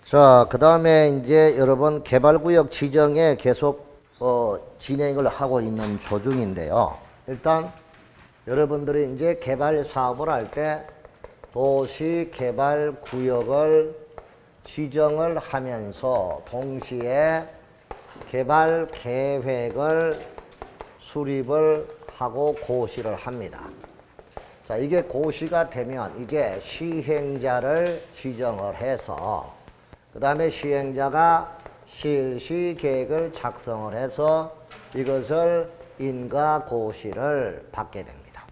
자, 그 다음에 이제 여러분 개발구역 지정에 계속 진행을 하고 있는 조중인데요. 일단 여러분들이 이제 개발 사업을 할 때 도시개발구역을 지정을 하면서 동시에 개발 계획을 수립을 하고 고시를 합니다. 자, 이게 고시가 되면 이제 시행자를 지정을 해서 그 다음에 시행자가 실시 계획을 작성을 해서 이것을 인가고시를 받게 됩니다.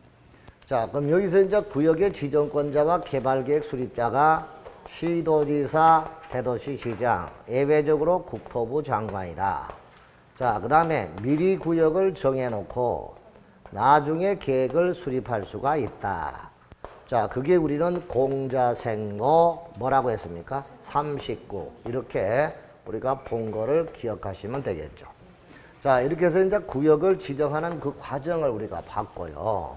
자, 그럼 여기서 이제 구역의 지정권자와 개발계획 수립자가 시도지사, 대도시시장, 예외적으로 국토부 장관이다. 자, 그 다음에 미리 구역을 정해놓고 나중에 계획을 수립할 수가 있다. 자, 그게 우리는 공자생모 뭐라고 했습니까? 39. 이렇게 우리가 본 거를 기억하시면 되겠죠. 자, 이렇게 해서 이제 구역을 지정하는 그 과정을 우리가 봤고요.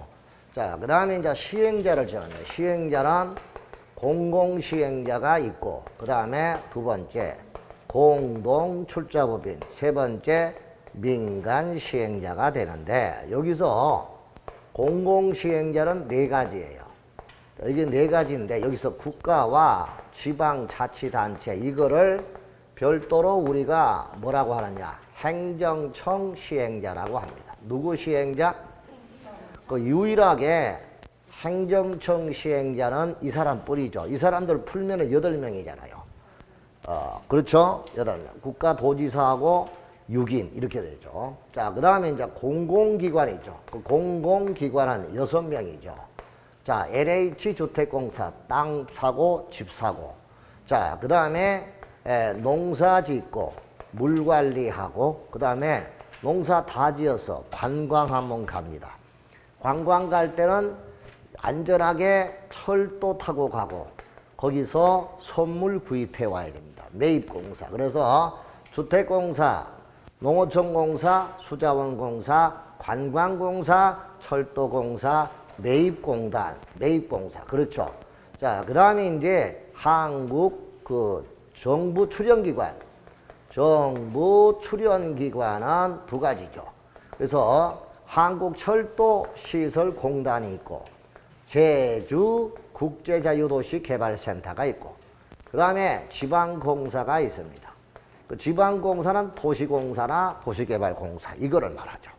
자, 그 다음에 이제 시행자를 정하네요. 시행자는 공공시행자가 있고, 그 다음에 두 번째 공동출자법인, 세 번째 민간시행자가 되는데, 여기서 공공시행자는 네 가지예요. 이게 네 가지인데 여기서 국가와 지방자치단체 이거를 별도로 우리가 뭐라고 하느냐, 행정청 시행자라고 합니다. 누구 시행자? 그 유일하게 행정청 시행자는 이 사람 뿐이죠. 이 사람들 풀면은 8명이잖아요. 그렇죠? 8명. 국가도지사하고 6인 이렇게 되죠. 자, 그 다음에 이제 공공기관이죠. 그 공공기관은 6명이죠. 자, LH주택공사, 땅 사고, 집 사고. 자, 그 다음에 농사 짓고, 물 관리하고, 그 다음에 농사 다 지어서 관광 한번 갑니다. 관광 갈 때는 안전하게 철도 타고 가고, 거기서 선물 구입해 와야 됩니다. 매입공사. 그래서 주택공사, 농어촌공사, 수자원공사, 관광공사, 철도공사, 매입공단, 매입공사. 그렇죠. 자, 그 다음에 이제 한국 정부 출연기관. 정부 출연기관은 두 가지죠. 그래서 한국철도시설공단이 있고, 제주 국제자유도시 개발센터가 있고, 그 다음에 지방공사가 있습니다. 그 지방공사는 도시공사나 도시개발공사, 이거를 말하죠.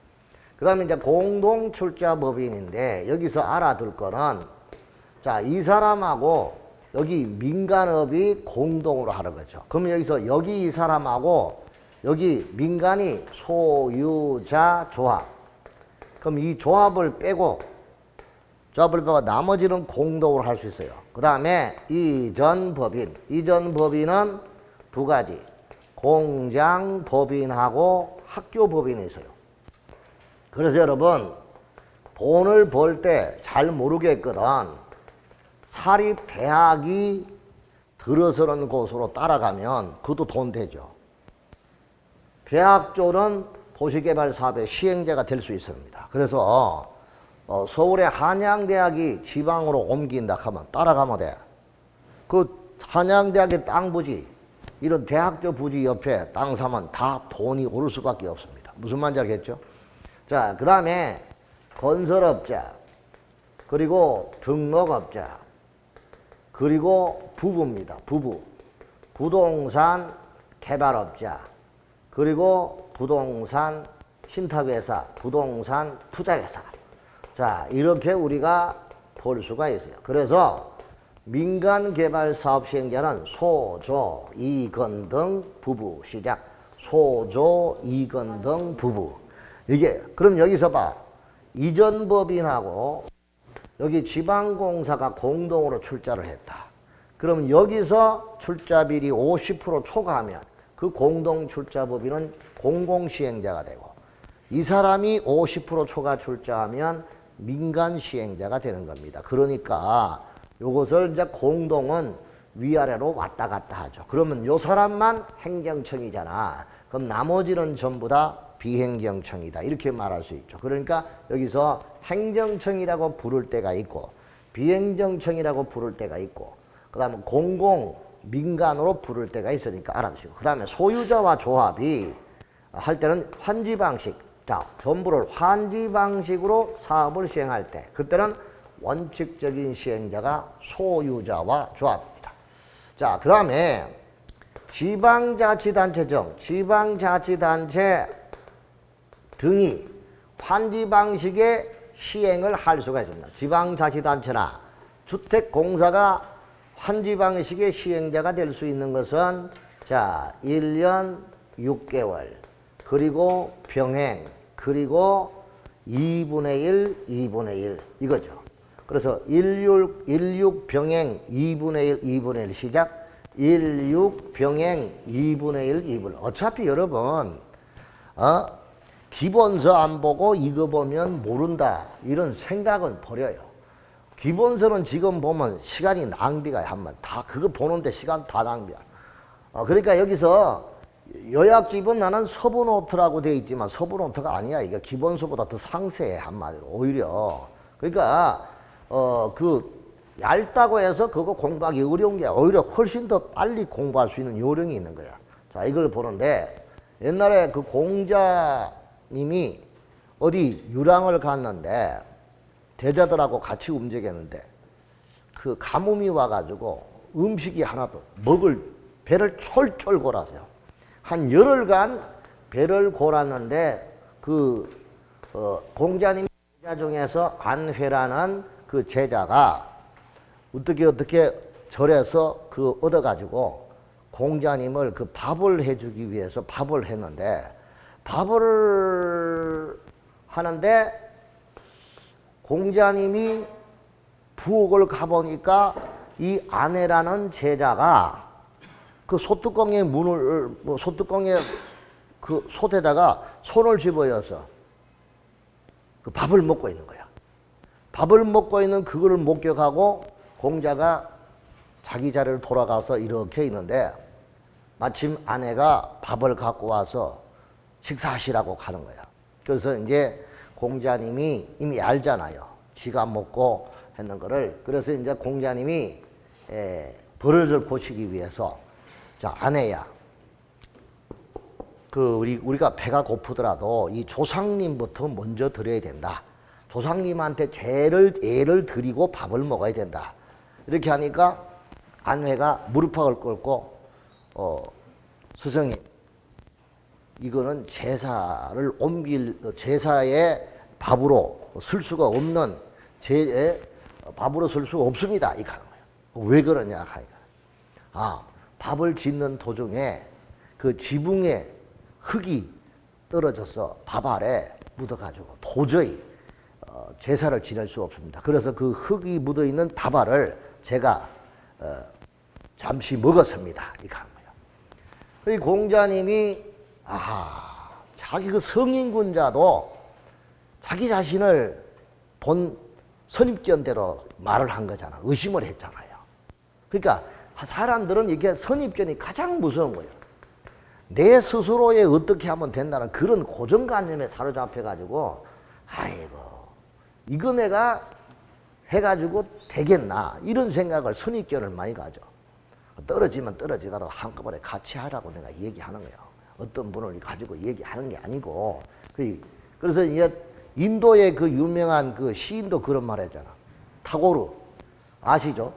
그 다음에 이제 공동출자법인인데 여기서 알아둘 거는, 자, 이 사람하고 여기 민간업이 공동으로 하는 거죠. 그러면 여기서 여기 이 사람하고 여기 민간이 소유자 조합. 그럼 이 조합을 빼고 나머지는 공동으로 할 수 있어요. 그 다음에 이전법인. 이전법인은 두 가지. 공장법인하고 학교법인이 있어요. 그래서 여러분, 돈을 벌 때 잘 모르겠거든. 사립대학이 들어서는 곳으로 따라가면 그것도 돈 되죠. 대학교는 도시개발 사업의 시행자가 될 수 있습니다. 그래서 서울의 한양대학이 지방으로 옮긴다 하면 따라가면 돼. 그 한양대학의 땅 부지, 이런 대학교 부지 옆에 땅 사면 다 돈이 오를 수밖에 없습니다. 무슨 말인지 알겠죠? 자, 그 다음에 건설업자, 그리고 등록업자, 그리고 부부입니다. 부부. 부동산 개발업자, 그리고 부동산 신탁회사, 부동산 투자회사. 자, 이렇게 우리가 볼 수가 있어요. 그래서 민간개발사업 시행자는 소조, 이건등 부부. 시작. 소조, 이건등 부부. 이게, 그럼 여기서 봐. 이전법인하고 여기 지방공사가 공동으로 출자를 했다. 그럼 여기서 출자비율이 50% 초과하면 그 공동출자법인은 공공시행자가 되고, 이 사람이 50% 초과 출자하면 민간시행자가 되는 겁니다. 그러니까 요것을 이제 공동은 위아래로 왔다 갔다 하죠. 그러면 요 사람만 행정청이잖아. 그럼 나머지는 전부 다 비행정청이다. 이렇게 말할 수 있죠. 그러니까 여기서 행정청이라고 부를 때가 있고, 비행정청이라고 부를 때가 있고, 그 다음에 공공 민간으로 부를 때가 있으니까 알아두시고. 그 다음에 소유자와 조합이 할 때는 환지 방식. 자, 전부를 환지 방식으로 사업을 시행할 때 그때는 원칙적인 시행자가 소유자와 조합입니다. 자, 그 다음에 지방자치단체 등 지방자치단체 등이 환지 방식의 시행을 할 수가 있습니다. 지방자치단체나 주택공사가 환지 방식의 시행자가 될 수 있는 것은 자, 1년 6개월 그리고 병행 그리고 2분의 1, 2분의 1 이거죠. 그래서 16 병행 2분의 1, 2분의 1 시작 16 병행 2분의 1, 2분의 1 어차피 여러분 기본서 안 보고 이거 보면 모른다 이런 생각은 버려요. 기본서는 지금 보면 시간이 낭비가 한번 다 그거 보는데 시간 다 낭비야. 그러니까 여기서 요약집은 나는 서부노트라고 되어 있지만 서부노트가 아니야. 이게 기본서보다 더 상세해 한마디로 오히려. 그러니까 그 얇다고 해서 그거 공부하기 어려운 게 오히려 훨씬 더 빨리 공부할 수 있는 요령이 있는 거야. 자, 이걸 보는데 옛날에 그 공자님이 어디 유랑을 갔는데 대자들하고 같이 움직였는데 그 가뭄이 와가지고 음식이 하나도 먹을 배를 철철 골았어요. 한 열흘간 배를 골았는데 그 공자님 제자 중에서 안회라는 그 제자가 어떻게 절에서 그 얻어가지고 공자님을 그 밥을 해주기 위해서 밥을 했는데 밥을 하는데 공자님이 부엌을 가보니까 이 아내라는 제자가 그 소뚜껑의 문을 소뚜껑의 그 솥에다가 손을 집어여서 그 밥을 먹고 있는 거야. 밥을 먹고 있는 그거를 목격하고 공자가 자기 자리를 돌아가서 이렇게 있는데 마침 아내가 밥을 갖고 와서 식사하시라고 가는 거야. 그래서 이제 공자님이 이미 알잖아요. 지가 먹고 했는 거를. 그래서 이제 공자님이 버릇을 고치기 위해서 자, 아내야. 우리가 배가 고프더라도 이 조상님부터 먼저 드려야 된다. 조상님한테 예를 드리고 밥을 먹어야 된다. 이렇게 하니까 안회가 무릎팍을 꿇고 스승님 이거는 제사에 밥으로 쓸 수가 없는 밥으로 쓸 수가 없습니다. 이렇게 하는 거예요. 왜 그러냐 하니까 밥을 짓는 도중에 그 지붕에 흙이 떨어져서 밥 아래 묻어가지고 도저히 제사를 지낼 수 없습니다. 그래서 그 흙이 묻어있는 밥알을 제가 잠시 먹었습니다. 이렇게 하는 거예요. 그 공자님이 자기 그 성인군자도 자기 자신을 본 선입견대로 말을 한 거잖아. 의심을 했잖아요. 그러니까 사람들은 이게 선입견이 가장 무서운 거예요. 내 스스로에 어떻게 하면 된다는 그런 고정관념에 사로잡혀가지고 아이고 이거 내가 해가지고 되겠나 이런 생각을 선입견을 많이 가져. 떨어지면 떨어지더라도 한꺼번에 같이 하라고 내가 얘기하는 거예요. 어떤 분을 가지고 얘기하는 게 아니고. 그래서 이제 인도의 그 유명한 그 시인도 그런 말 했잖아. 타고르 아시죠?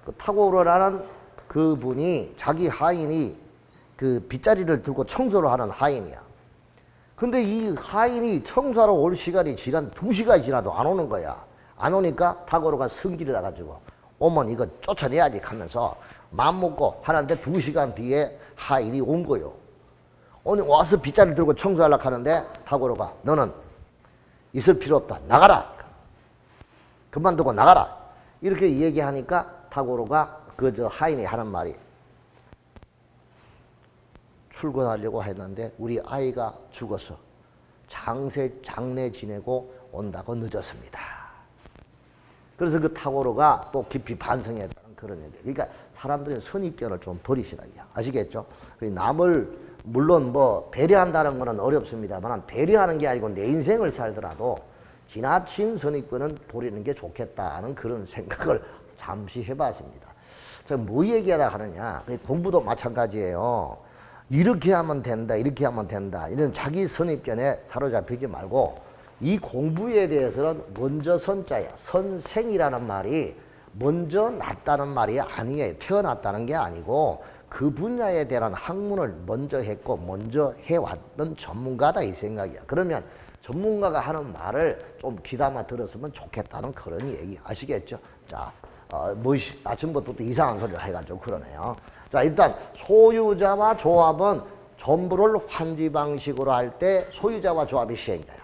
그 타고르라는 그 분이 자기 하인이 그 빗자리를 들고 청소를 하는 하인이야. 근데 이 하인이 청소하러 올 시간이 2시간이 지나도 안 오는 거야. 안 오니까 타고르가 성질이 나가지고 오면 이거 쫓아내야지 하면서 마음먹고 하는데 2시간 뒤에 하인이 온 거요. 오늘 와서 빗자리를 들고 청소하려고 하는데 타고르가 너는 있을 필요 없다. 나가라. 그만두고 나가라. 이렇게 얘기하니까 타고르가 하인이 하는 말이 출근하려고 했는데 우리 아이가 죽어서 장례 지내고 온다고 늦었습니다. 그래서 그 타고르가 또 깊이 반성했다는 그런 얘기. 그러니까 사람들은 선입견을 좀 버리시라고요. 아시겠죠? 남을 물론 뭐 배려한다는 거는 어렵습니다만 배려하는 게 아니고 내 인생을 살더라도 지나친 선입견은 버리는 게 좋겠다는 그런 생각을 잠시 해봤습니다. 저 뭐 얘기하다 하느냐. 공부도 마찬가지예요. 이렇게 하면 된다, 이렇게 하면 된다. 이런 자기 선입견에 사로잡히지 말고 이 공부에 대해서는 먼저 선자야. 선생이라는 말이 먼저 났다는 말이 아니에요. 태어났다는 게 아니고 그 분야에 대한 학문을 먼저 했고 먼저 해왔던 전문가다 이 생각이야. 그러면 전문가가 하는 말을 좀 귀담아 들었으면 좋겠다는 그런 얘기 아시겠죠? 자, 아침부터 또 이상한 소리를 해가지고 그러네요. 자, 일단 소유자와 조합은 전부를 환지 방식으로 할 때 소유자와 조합이 시행자야.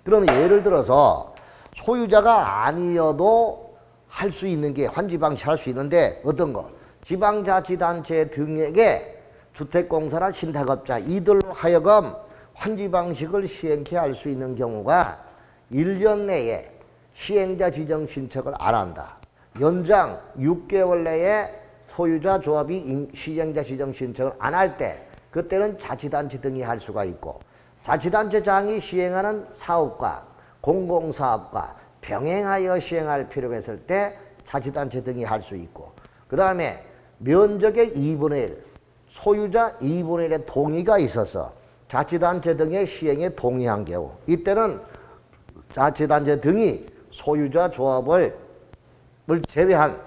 그러면 예를 들어서 소유자가 아니어도 할 수 있는 게 환지 방식 할 수 있는데 어떤 거? 지방자치단체 등에게 주택공사나 신탁업자 이들로 하여금 환지 방식을 시행케 할 수 있는 경우가 1년 내에 시행자 지정 신청을 안 한다. 연장 6개월 내에 소유자 조합이 시행자 지정 신청을 안 할 때 그때는 자치단체 등이 할 수가 있고 자치단체장이 시행하는 사업과 공공사업과 병행하여 시행할 필요가 있을 때 자치단체 등이 할 수 있고 그 다음에 면적의 2분의 1, 소유자 2분의 1의 동의가 있어서 자치단체 등의 시행에 동의한 경우 이때는 자치단체 등이 소유자 조합을 제외한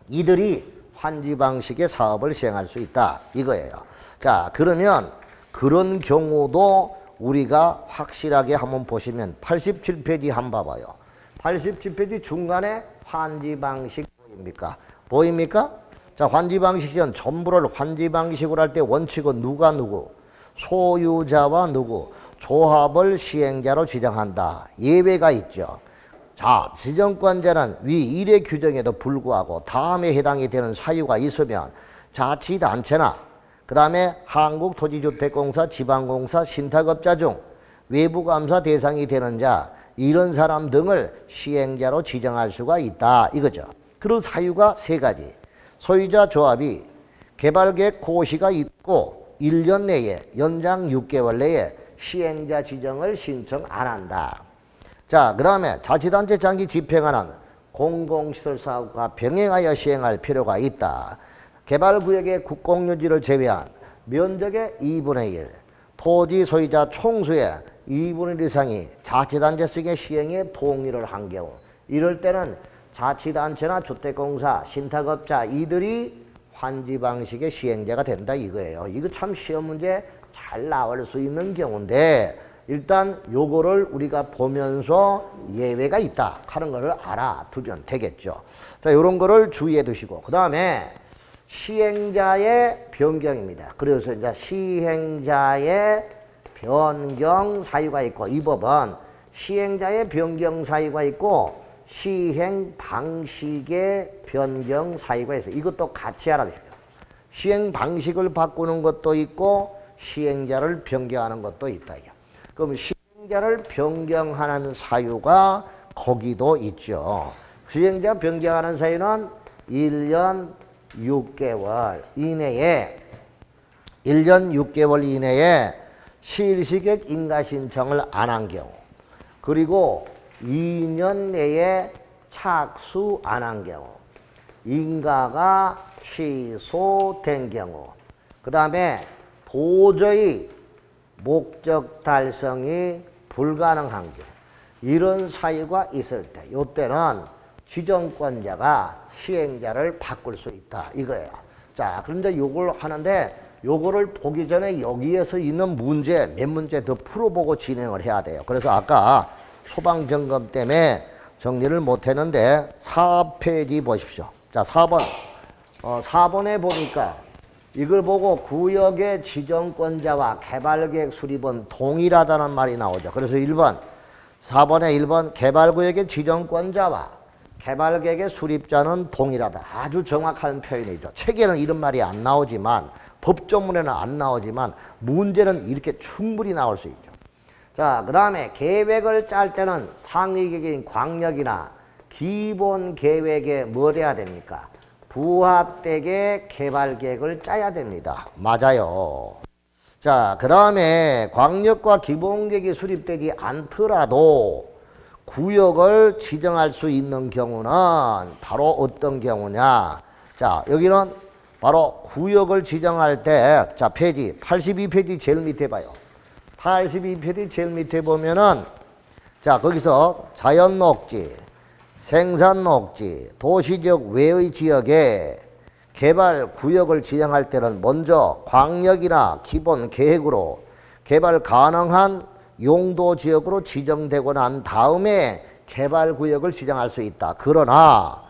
이들이 환지 방식의 사업을 시행할 수 있다 이거예요. 자, 그러면 그런 경우도 우리가 확실하게 한번 보시면 87페이지 한번 봐봐요. 87페이지 중간에 환지 방식 보입니까? 보입니까? 자, 환지 방식은 전부를 환지 방식으로 할 때 원칙은 누구? 소유자와 조합을 시행자로 지정한다. 예외가 있죠. 자, 지정권자는 위 1의 규정에도 불구하고 다음에 해당이 되는 사유가 있으면 자치단체나 그 다음에 한국토지주택공사, 지방공사, 신탁업자 중 외부감사 대상이 되는 자 이런 사람 등을 시행자로 지정할 수가 있다 이거죠. 그런 사유가 세 가지. 소유자 조합이 개발계획 고시가 있고 1년 내에 연장 6개월 내에 시행자 지정을 신청 안 한다. 자, 그 다음에 자치단체 장기 집행하는 공공시설 사업과 병행하여 시행할 필요가 있다. 개발구역의 국공유지를 제외한 면적의 2분의 1, 토지 소유자 총수의 2분의 1 이상이 자치단체 측의 시행에 동의를 한 경우 이럴 때는 자치단체나 주택공사, 신탁업자 이들이 환지 방식의 시행자가 된다 이거예요. 이거 참 시험 문제 잘 나올 수 있는 경우인데 일단 요거를 우리가 보면서 예외가 있다 하는 거를 알아두면 되겠죠. 자, 요런 거를 주의해 두시고 그 다음에 시행자의 변경입니다. 그래서 이제 시행자의 변경 사유가 있고 이 법은 시행자의 변경 사유가 있고 시행 방식의 변경 사유가 있어요. 이것도 같이 알아두십시오. 시행 방식을 바꾸는 것도 있고 시행자를 변경하는 것도 있다. 그럼 시행자를 변경하는 사유가 거기도 있죠. 시행자 변경하는 사유는 1년 6개월 이내에 1년 6개월 이내에 실시객 인가 신청을 안 한 경우 그리고 2년 내에 착수 안 한 경우 인가가 취소된 경우 그 다음에 도저히 목적 달성이 불가능한 경우 이런 사유가 있을 때 이때는 지정권자가 시행자를 바꿀 수 있다 이거예요. 자, 그런데 요걸 하는데 요거를 보기 전에 여기에서 있는 문제 몇 문제 더 풀어보고 진행을 해야 돼요. 그래서 아까 소방점검 때문에 정리를 못했는데 4페이지 보십시오. 자, 4번 4번에 보니까 이걸 보고 구역의 지정권자와 개발계획 수립은 동일하다는 말이 나오죠. 그래서 4번에 1번 개발구역의 지정권자와 개발계획의 수립자는 동일하다. 아주 정확한 표현이죠. 책에는 이런 말이 안 나오지만 법조문에는 안 나오지만 문제는 이렇게 충분히 나올 수 있죠. 자, 그 다음에 계획을 짤 때는 상위계획인 광역이나 기본계획에 뭐 돼야 됩니까? 부합되게 개발계획을 짜야 됩니다. 맞아요. 자, 그 다음에 광역과 기본계획이 수립되지 않더라도 구역을 지정할 수 있는 경우는 바로 어떤 경우냐? 자, 여기는 바로 구역을 지정할 때, 자, 페이지, 82페이지 제일 밑에 봐요. 82페이지 제일 밑에 보면은, 자, 거기서 자연 녹지, 생산 녹지, 도시적 외의 지역에 개발 구역을 지정할 때는 먼저 광역이나 기본 계획으로 개발 가능한 용도 지역으로 지정되고 난 다음에 개발 구역을 지정할 수 있다. 그러나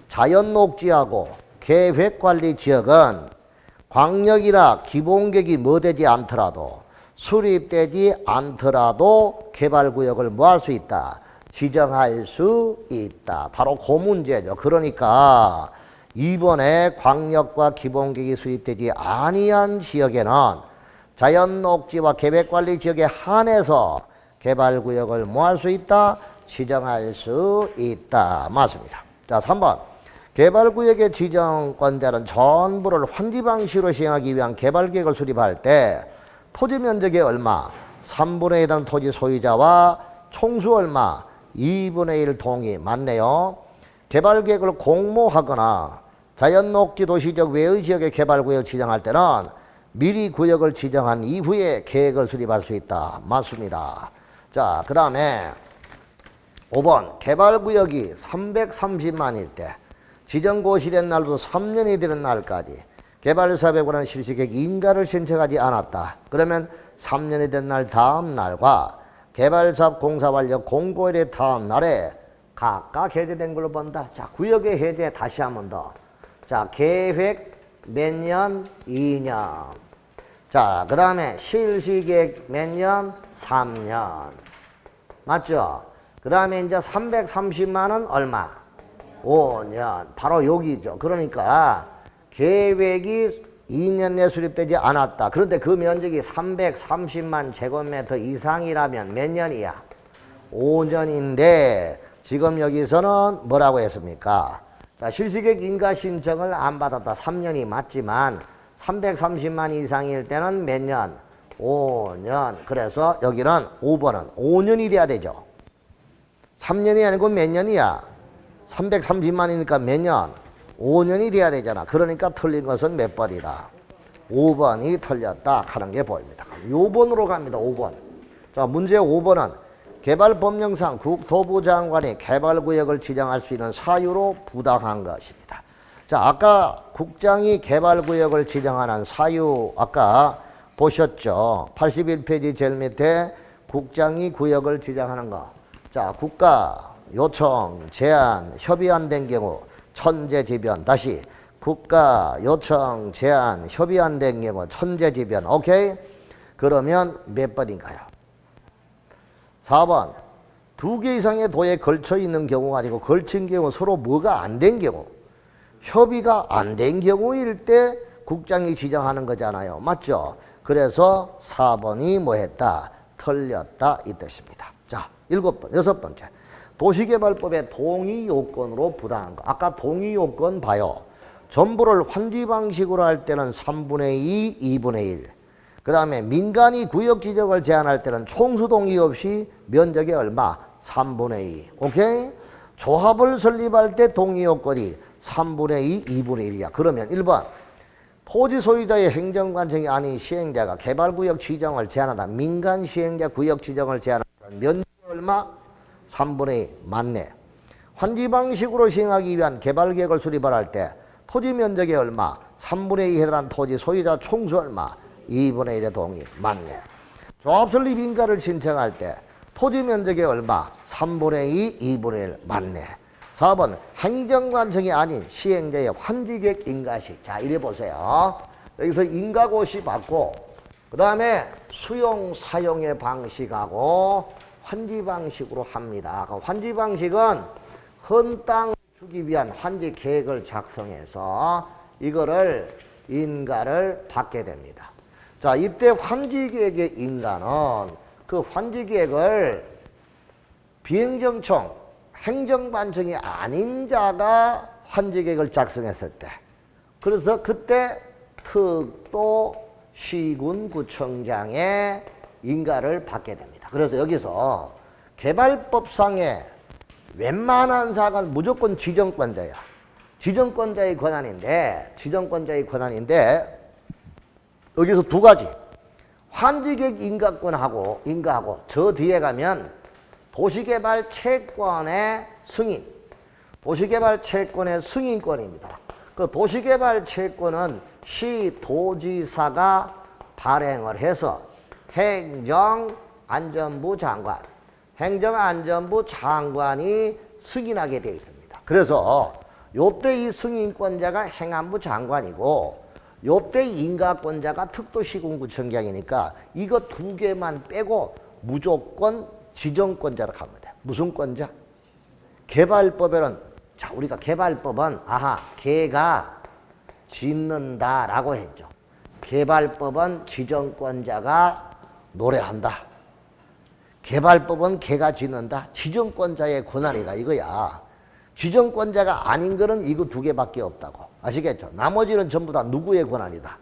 자연 녹지하고 계획관리 지역은 광역이나 기본계획이 뭐 되지 않더라도 수립되지 않더라도 개발구역을 뭐 할 수 있다? 지정할 수 있다. 바로 그 문제죠. 그러니까 이번에 광역과 기본계획이 수립되지 아니한 지역에는 자연녹지와 계획관리 지역에 한해서 개발구역을 뭐 할 수 있다? 지정할 수 있다. 맞습니다. 자, 3번. 개발구역의 지정권자는 전부를 환지 방식으로 시행하기 위한 개발계획을 수립할 때 토지 면적이 얼마? 3분의 1은 토지 소유자와 총수 얼마? 2분의 1 동의. 맞네요. 개발계획을 공모하거나 자연녹지 도시적 외의 지역의 개발구역 지정할 때는 미리 구역을 지정한 이후에 계획을 수립할 수 있다. 맞습니다. 자, 그 다음에 5번. 개발구역이 330만일 때 지정고시된 날부터 3년이 되는 날까지 개발사업에 관한 실시계획 인가를 신청하지 않았다. 그러면 3년이 된 날 다음 날과 개발사업 공사 완료 공고일의 다음 날에 각각 해제된 걸로 본다. 자, 구역의 해제 다시 한 번 더. 자, 계획 몇 년? 2년. 자, 그 다음에 실시계획 몇 년? 3년. 맞죠? 그 다음에 이제 330만원 얼마? 5년. 바로 여기죠. 그러니까 계획이 2년 내 수립되지 않았다. 그런데 그 면적이 330만 제곱미터 이상이라면 몇 년이야? 5년인데 지금 여기서는 뭐라고 했습니까? 자, 실시계획 인가 신청을 안 받았다. 3년이 맞지만 330만 이상일 때는 몇 년? 5년. 그래서 여기는 5번은 5년이 돼야 되죠. 3년이 아니고 몇 년이야? 330만이니까 몇 년? 5년이 돼야 되잖아. 그러니까 틀린 것은 몇 번이다? 5번이 틀렸다 하는 게 보입니다. 5번으로 갑니다. 5번. 자, 문제 5번은 개발법령상 국토부 장관이 개발구역을 지정할 수 있는 사유로 부당한 것입니다. 자, 아까 국장이 개발구역을 지정하는 사유 아까 보셨죠? 81페이지 제일 밑에 국장이 구역을 지정하는 거. 자, 국가 요청, 제안, 협의 안 된 경우 천재지변. 다시 국가 요청, 제안, 협의 안 된 경우 천재지변. 오케이? 그러면 몇 번인가요? 4번. 2개 이상의 도에 걸쳐 있는 경우가 아니고 걸친 경우 서로 뭐가 안 된 경우. 협의가 안 된 경우일 때 국장이 지정하는 거잖아요. 맞죠? 그래서 4번이 뭐 했다? 틀렸다 이 뜻입니다. 자, 7번, 6번째. 도시개발법의 동의요건으로 부당한 거. 아까 동의요건 봐요. 전부를 환지 방식으로 할 때는 3분의 2, 2분의 1. 그 다음에 민간이 구역 지정을 제한할 때는 총수 동의 없이 면적이 얼마? 3분의 2. 오케이? 조합을 설립할 때 동의요건이 3분의 2, 2분의 1이야. 그러면 1번. 토지 소유자의 행정관청이 아닌 시행자가 개발구역 지정을 제한한다. 민간 시행자 구역 지정을 제한한다. 면적이 얼마? 3분의 2. 맞네. 환지 방식으로 시행하기 위한 개발계획을 수립할 때 토지 면적이 얼마? 3분의 2 해당한 토지 소유자 총수 얼마? 2분의 1의 동의. 맞네. 조합 설립 인가를 신청할 때 토지 면적이 얼마? 3분의 2, 2분의 1. 맞네. 4번. 행정관청이 아닌 시행자의 환지계획 인가식. 자, 이래 보세요. 여기서 인가고시 받고 그 다음에 수용 사용의 방식하고 환지 방식으로 합니다. 환지 방식은 헌 땅 주기 위한 환지 계획을 작성해서 이거를 인가를 받게 됩니다. 자, 이때 환지 계획의 인가는 그 환지 계획을 비행정청, 행정관청이 아닌 자가 환지 계획을 작성했을 때, 그래서 그때 특도 시군구청장의 인가를 받게 됩니다. 그래서 여기서 개발법상의 웬만한 사항은 무조건 지정권자야. 지정권자의 권한인데 여기서 두 가지. 환지객 인가권하고 저 뒤에 가면 도시개발 채권의 승인. 도시개발 채권의 승인권입니다. 그 도시개발 채권은 시도지사가 발행을 해서 행정안전부 장관이 승인하게 되어 있습니다. 그래서 요때 이 승인권자가 행안부 장관이고 요때 인가권자가 특도시군구청장이니까 이거 두 개만 빼고 무조건 지정권자로 가면 돼. 무슨 권자? 개발법에는 자 우리가 개발법은 개가 짓는다라고 했죠. 개발법은 지정권자가 노래한다. 개발법은 개가 짓는다. 지정권자의 권한이다 이거야. 지정권자가 아닌 거는 이거 두 개밖에 없다고. 아시겠죠? 나머지는 전부 다 누구의 권한이다.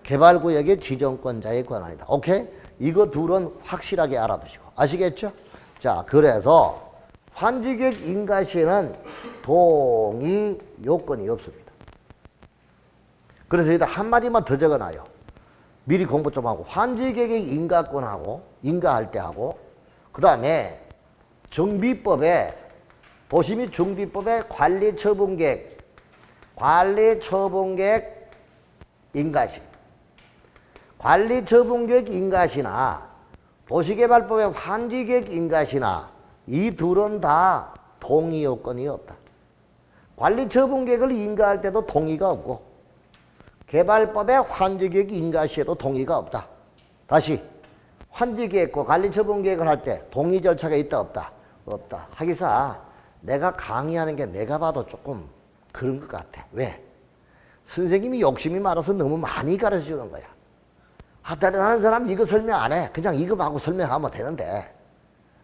개발구역의 지정권자의 권한이다. 오케이? 이거 둘은 확실하게 알아두시고. 아시겠죠? 자, 그래서 환지객 인가시에는 동의 요건이 없습니다. 그래서 여기다 한마디만 더 적어놔요. 미리 공부 좀 하고. 환지객의 인가권하고 인가할 때 하고 그 다음에 정비법에 도시 및 정비법에 관리처분계획 인가시 관리처분계획 인가시나 도시개발법의 환지계획 인가시나 이 둘은 다 동의 요건이 없다. 관리처분계획을 인가할 때도 동의가 없고 개발법의 환지계획 인가시에도 동의가 없다. 다시 환지계획과 관리처분계획을 할 때 동의 절차가 있다 없다? 없다. 하기사 내가 강의하는 게 내가 봐도 조금 그런 것 같아. 왜? 선생님이 욕심이 많아서 너무 많이 가르쳐주는 거야. 다른 사람 이거 설명 안 해. 그냥 이거하고 설명하면 되는데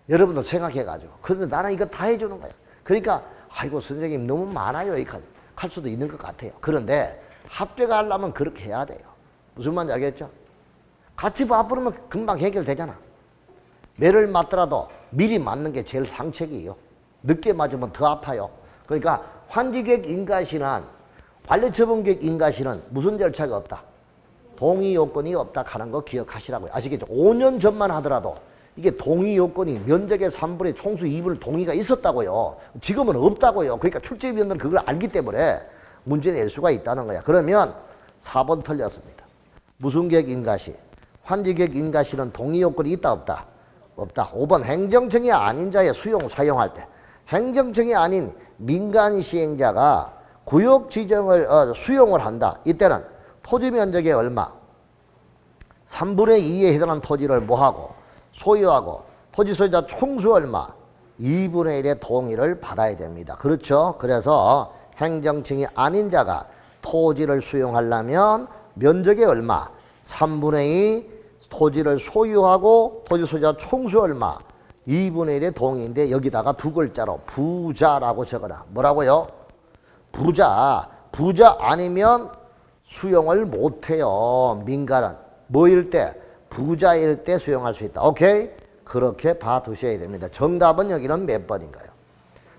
여러분도 생각해가지고. 그런데 나는 이거 다 해주는 거야. 그러니까 아이고 선생님 너무 많아요. 이렇게 할 수도 있는 것 같아요. 그런데 합격하려면 그렇게 해야 돼요. 무슨 말인지 알겠죠? 같이 봐버리면 금방 해결되잖아. 매를 맞더라도 미리 맞는 게 제일 상책이에요. 늦게 맞으면 더 아파요. 그러니까 환지객 인가시는 관리처분객 인가시는 무슨 절차가 없다. 동의 요건이 없다 하는 거 기억하시라고요. 아시겠죠? 5년 전만 하더라도 이게 동의 요건이 면적의 3분의 총수 2분의 동의가 있었다고요. 지금은 없다고요. 그러니까 출제위원들은 그걸 알기 때문에 문제 낼 수가 있다는 거야. 그러면 4번 틀렸습니다. 무슨 객 인가시? 환지객 인가시는 동의 요건이 있다 없다? 없다. 5번 행정청이 아닌 자의 사용할 때 행정청이 아닌 민간 시행자가 구역 지정을 수용을 한다. 이때는 토지 면적의 얼마? 3분의 2에 해당하는 토지를 뭐하고? 소유하고 토지 소유자 총수 얼마? 2분의 1의 동의를 받아야 됩니다. 그렇죠? 그래서 행정청이 아닌 자가 토지를 수용하려면 면적의 얼마? 3분의 2 토지를 소유하고 토지 소유자 총수 얼마? 2분의 1의 동의인데 여기다가 두 글자로 부자라고 적어라. 뭐라고요? 부자 아니면 수용을 못해요. 민간은. 뭐일 때? 부자일 때 수용할 수 있다. 오케이? 그렇게 봐두셔야 됩니다. 정답은 여기는 몇 번인가요?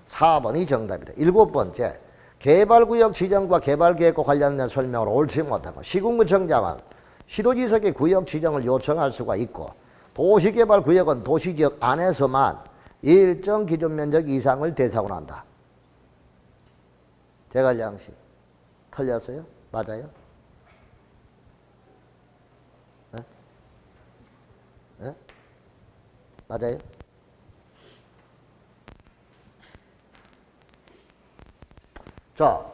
4번이 정답이다. 7번째. 개발구역 지정과 개발계획과 관련된 설명을 옳지 못하고 시군구청장은 시도지석의 구역 지정을 요청할 수가 있고 도시개발구역은 도시지역 안에서만 일정 기준 면적 이상을 대상으로 한다. 제갈량씨 틀렸어요? 맞아요? 네? 네? 맞아요? 자,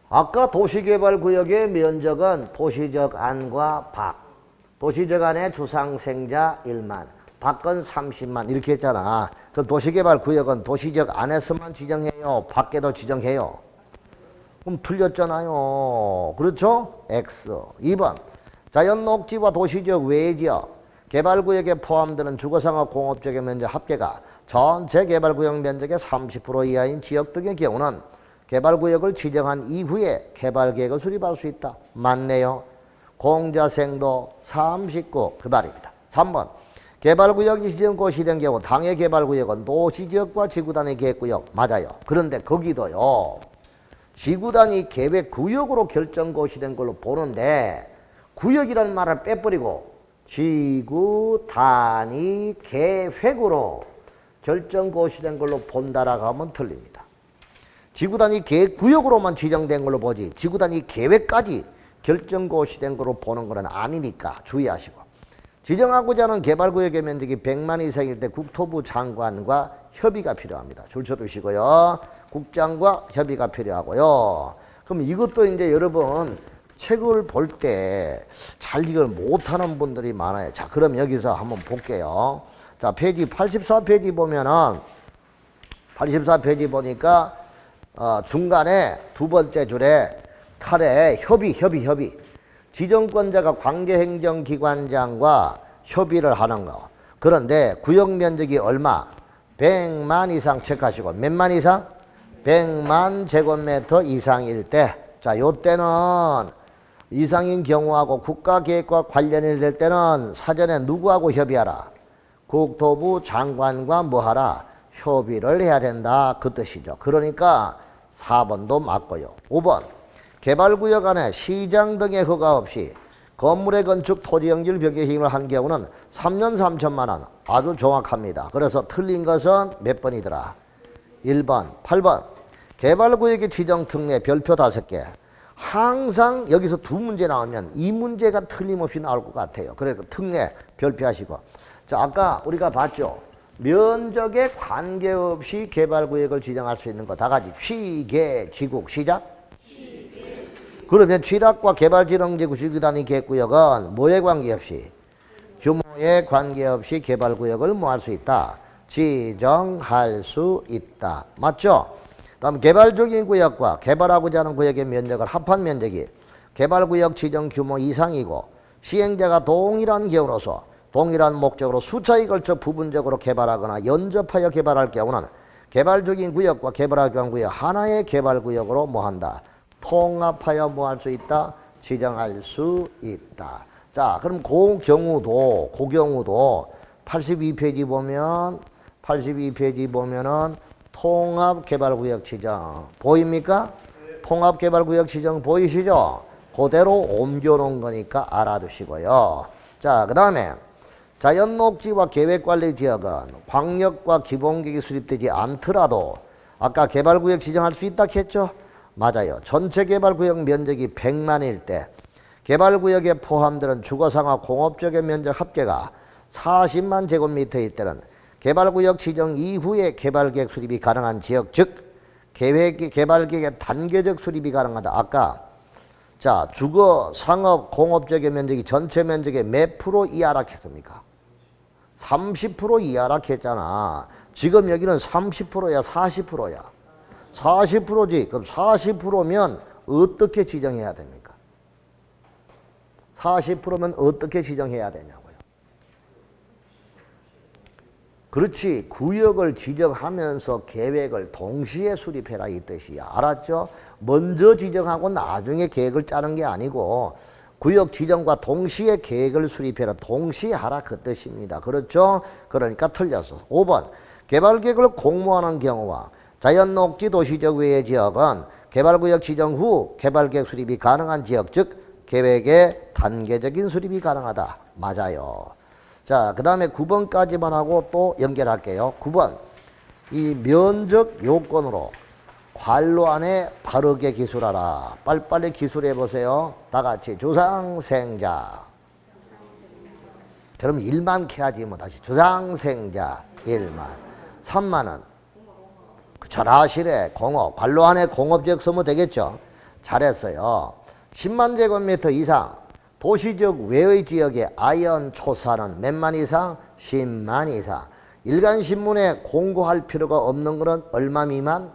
아까 도시개발구역의 면적은 도시적 안과 밖. 도시적 안의 주상생자 1만, 밖은 30만 이렇게 했잖아. 그 도시개발구역은 도시적 안에서만 지정해요? 밖에도 지정해요? 그럼 틀렸잖아요. 그렇죠? X. 2번. 자연녹지와 도시적 외지역, 개발구역에 포함되는 주거상업 공업적의 면적 합계가 전체 개발구역 면적의 30% 이하인 지역 등의 경우는 개발구역을 지정한 이후에 개발계획을 수립할 수 있다. 맞네요. 공자생도 39 그 말입니다. 3번. 개발구역이 지정고 시된 경우 당해 개발구역은 도시지역과 지구단위 계획구역 맞아요. 그런데 거기도요. 지구단위 계획 구역으로 결정고시 된 걸로 보는데 구역이라는 말을 빼버리고 지구단위 계획으로 결정고시 된 걸로 본다라고 하면 틀립니다. 지구단위 계획 구역으로만 지정된 걸로 보지 지구단위 계획까지 결정고시 된 걸로 보는 것은 아니니까 주의하시고, 지정하고자 하는 개발구역의 면적이 100만 이상일 때 국토부 장관과 협의가 필요합니다. 줄 쳐두시고요. 국장과 협의가 필요하고요. 그럼 이것도 이제 여러분 책을 볼 때 잘 이걸 못하는 분들이 많아요. 자, 그럼 여기서 한번 볼게요. 자, 페이지 84페이지 보면은 84페이지 보니까 중간에 두 번째 줄에 칼에 협의. 지정권자가 관계행정기관장과 협의를 하는 거. 그런데 구역면적이 얼마? 100만 이상 체크하시고, 몇만 이상? 100만 제곱미터 이상일 때. 자, 요때는 이상인 경우하고 국가계획과 관련이 될 때는 사전에 누구하고 협의하라? 국토부 장관과 뭐하라? 협의를 해야 된다. 그 뜻이죠. 그러니까 4번도 맞고요. 5번. 개발구역 안에 시장 등의 허가 없이 건물의 건축 토지용지를 변경 행위를 한 경우는 3년 3천만 원. 아주 정확합니다. 그래서 틀린 것은 몇 번이더라? 1번, 8번. 개발구역의 지정 특례 별표 5개. 항상 여기서 두 문제 나오면 이 문제가 틀림없이 나올 것 같아요. 그래서 특례 별표하시고. 자, 아까 우리가 봤죠. 면적에 관계없이 개발구역을 지정할 수 있는 거 다 같이 취계, 지국, 시작? 그러면 취락과 개발지정지구 지구단위 계획구역은 뭐에 관계없이? 규모에 관계없이 개발구역을 뭐 할 수 있다? 지정할 수 있다. 맞죠? 다음 개발중인 구역과 개발하고자 하는 구역의 면적을 합한 면적이 개발구역 지정 규모 이상이고 시행자가 동일한 경우로서 동일한 목적으로 수차에 걸쳐 부분적으로 개발하거나 연접하여 개발할 경우는 개발중인 구역과 개발하고자 하는 구역 하나의 개발구역으로 뭐 한다? 통합하여 뭐 할 수 있다? 지정할 수 있다. 자, 그럼 그 경우도 82페이지 보면은 통합개발구역 지정 보입니까? 통합개발구역 지정 보이시죠? 그대로 옮겨놓은 거니까 알아두시고요. 자, 그 다음에 자연녹지와 계획관리지역은 광역과 기본계획이 수립되지 않더라도 아까 개발구역 지정할 수 있다 했죠? 맞아요. 전체 개발구역 면적이 100만일 때 개발구역에 포함되는 주거상하 공업적의 면적 합계가 40만 제곱미터일 때는 개발구역 지정 이후에 개발계획 수립이 가능한 지역, 즉 개발계획의 단계적 수립이 가능하다. 아까 자, 주거, 상업, 공업적의 면적이 전체 면적의 몇 프로 이하라 했습니까? 30% 이하라 했잖아. 지금 여기는 30%야, 40%야? 40%지. 그럼 40%면 어떻게 지정해야 됩니까? 40%면 어떻게 지정해야 되냐고요. 그렇지. 구역을 지정하면서 계획을 동시에 수립해라 이 뜻이야. 알았죠? 먼저 지정하고 나중에 계획을 짜는 게 아니고 구역 지정과 동시에 계획을 수립해라. 동시에 하라 그 뜻입니다. 그렇죠? 그러니까 틀렸어. 5번. 개발계획을 공모하는 경우와 자연녹지 도시적 외의 지역은 개발구역 지정 후 개발계획 수립이 가능한 지역, 즉 계획의 단계적인 수립이 가능하다. 맞아요. 자, 그 다음에 9번까지만 하고 또 연결할게요. 9번. 이 면적 요건으로 관로 안에 바르게 기술하라. 빨리빨리 기술해 보세요. 다 같이 주상생자. 그럼 1만 캐야지 뭐 다시. 주상생자 1만. 3만은 잘하시래. 공업. 관로 안에 공업지역 쓰면 되겠죠. 잘했어요. 10만 제곱미터 이상 도시적 외의 지역의 아연 초사는 몇만 이상? 10만 이상. 일간신문에 공고할 필요가 없는 것은 얼마 미만?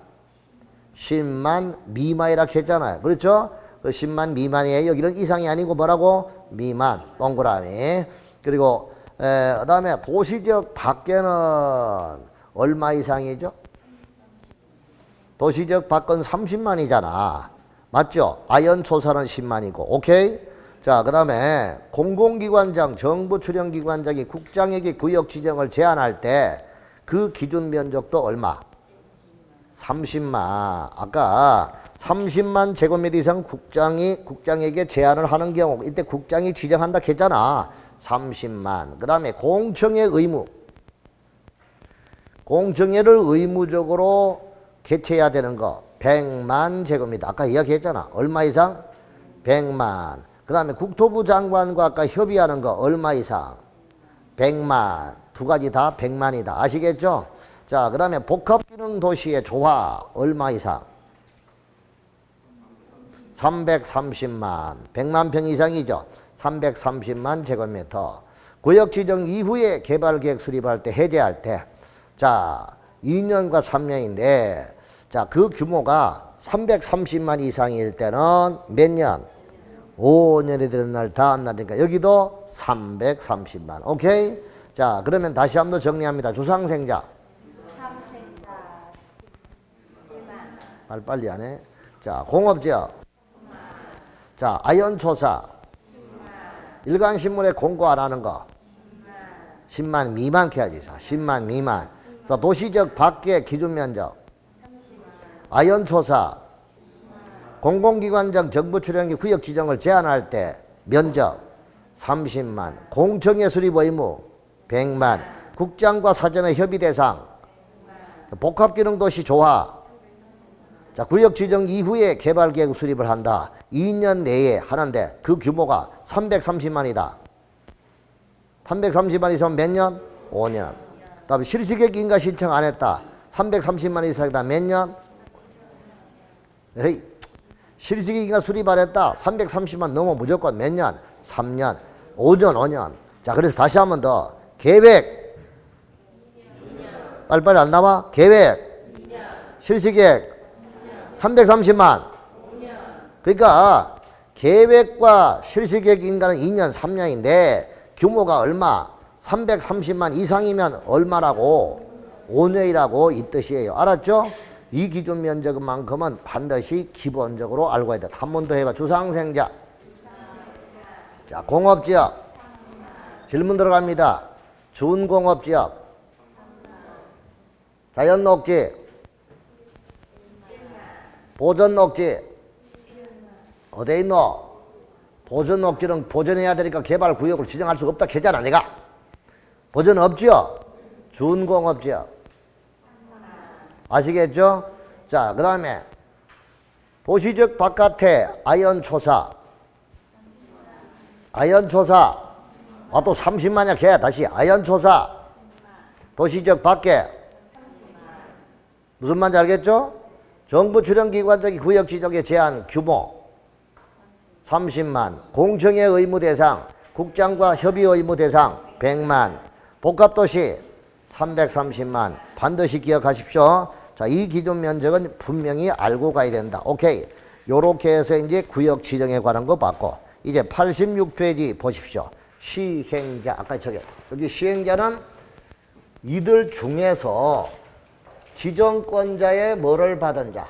10만 미만이라 했잖아요. 그렇죠? 그 10만 미만이에요. 여기는 이상이 아니고 뭐라고? 미만. 동그라미. 그리고 그 다음에 도시적 밖에는 얼마 이상이죠? 도시적 밖은 30만이잖아. 맞죠? 아연 초사는 10만이고. 오케이? 자, 그 다음에 공공기관장, 정부 출연기관장이 국장에게 구역 지정을 제한할 때 그 기준 면적도 얼마? 30만. 아까 30만 제곱미터 이상 국장에게 제한을 하는 경우, 이때 국장이 지정한다 했잖아. 30만. 그 다음에 공청회 의무. 공청회를 의무적으로 개최해야 되는 거 100만 제곱미터. 아까 이야기했잖아. 얼마 이상? 100만. 그 다음에 국토부 장관과 아까 협의하는 거 얼마 이상? 100만. 두 가지 다 100만이다. 아시겠죠? 자, 그 다음에 복합기능도시의 조화 얼마 이상? 330만. 100만 평 이상이죠. 330만 제곱미터. 구역 지정 이후에 개발계획 수립할 때, 해제할 때. 자, 2년과 3년인데, 자, 그 규모가 330만 이상일 때는 몇 년? 5년이 되는 날 다음 날이니까 여기도 330만. 오케이? 자, 그러면 다시 한번 정리합니다. 주상생자. 빨리 안 해. 자, 공업지역. 자, 아연초사. 일간신문에 공고 안 하는 거. 10만 미만 해야지. 10만 미만. 자, 도시적 밖의 기준면적. 아연초사. 공공기관장 정부 출연기 구역 지정을 제한할 때 면적 30만. 공청회 수립 의무 100만. 국장과 사전의 협의 대상. 복합기능도시 조화. 자, 구역 지정 이후에 개발계획 수립을 한다. 2년 내에 하는데 그 규모가 330만이다. 330만 이상 몇 년? 5년. 다음에 실시계획 인가 신청 안 했다. 330만 이상이다. 몇 년? 에이, 실시계획 인가 수립 안 했다. 330만 넘어 무조건 몇 년? 3년. 5년, 5년. 자, 그래서 다시 한 번 더. 계획. 빨리빨리 안 나와? 계획. 실시계획. 330만. 그러니까 계획과 실시계획 인가는 2년, 3년인데 규모가 얼마? 330만 이상이면 얼마라고? 5년이라고 이 뜻이에요. 알았죠? 이 기준 면적만큼은 반드시 기본적으로 알고 해야 돼. 한 번 더 해봐. 주상생자. 자, 공업지역. 질문 들어갑니다. 준공업지역. 자연녹지. 보전녹지. 어디 있노? 보전녹지는 보전해야 되니까 개발구역을 지정할 수가 없다 했잖아 내가. 보전 없지요? 준공업지역. 아시겠죠? 자, 그 다음에 도시적 바깥에 아연초사. 아연초사. 아, 또 30만이야 걔. 다시 아연초사. 도시적 밖에. 무슨 말인지 알겠죠? 정부 출연기관장이 구역 지정의 제한 규모 30만. 공청회 의무 대상. 국장과 협의 의무 대상 100만. 복합도시 330만. 반드시 기억하십시오. 자, 이 기준 면적은 분명히 알고 가야 된다. 오케이. 요렇게 해서 이제 구역 지정에 관한 거 봤고, 이제 86페이지 보십시오. 시행자. 아까 저기 시행자는 이들 중에서 지정권자의 뭐를 받은 자.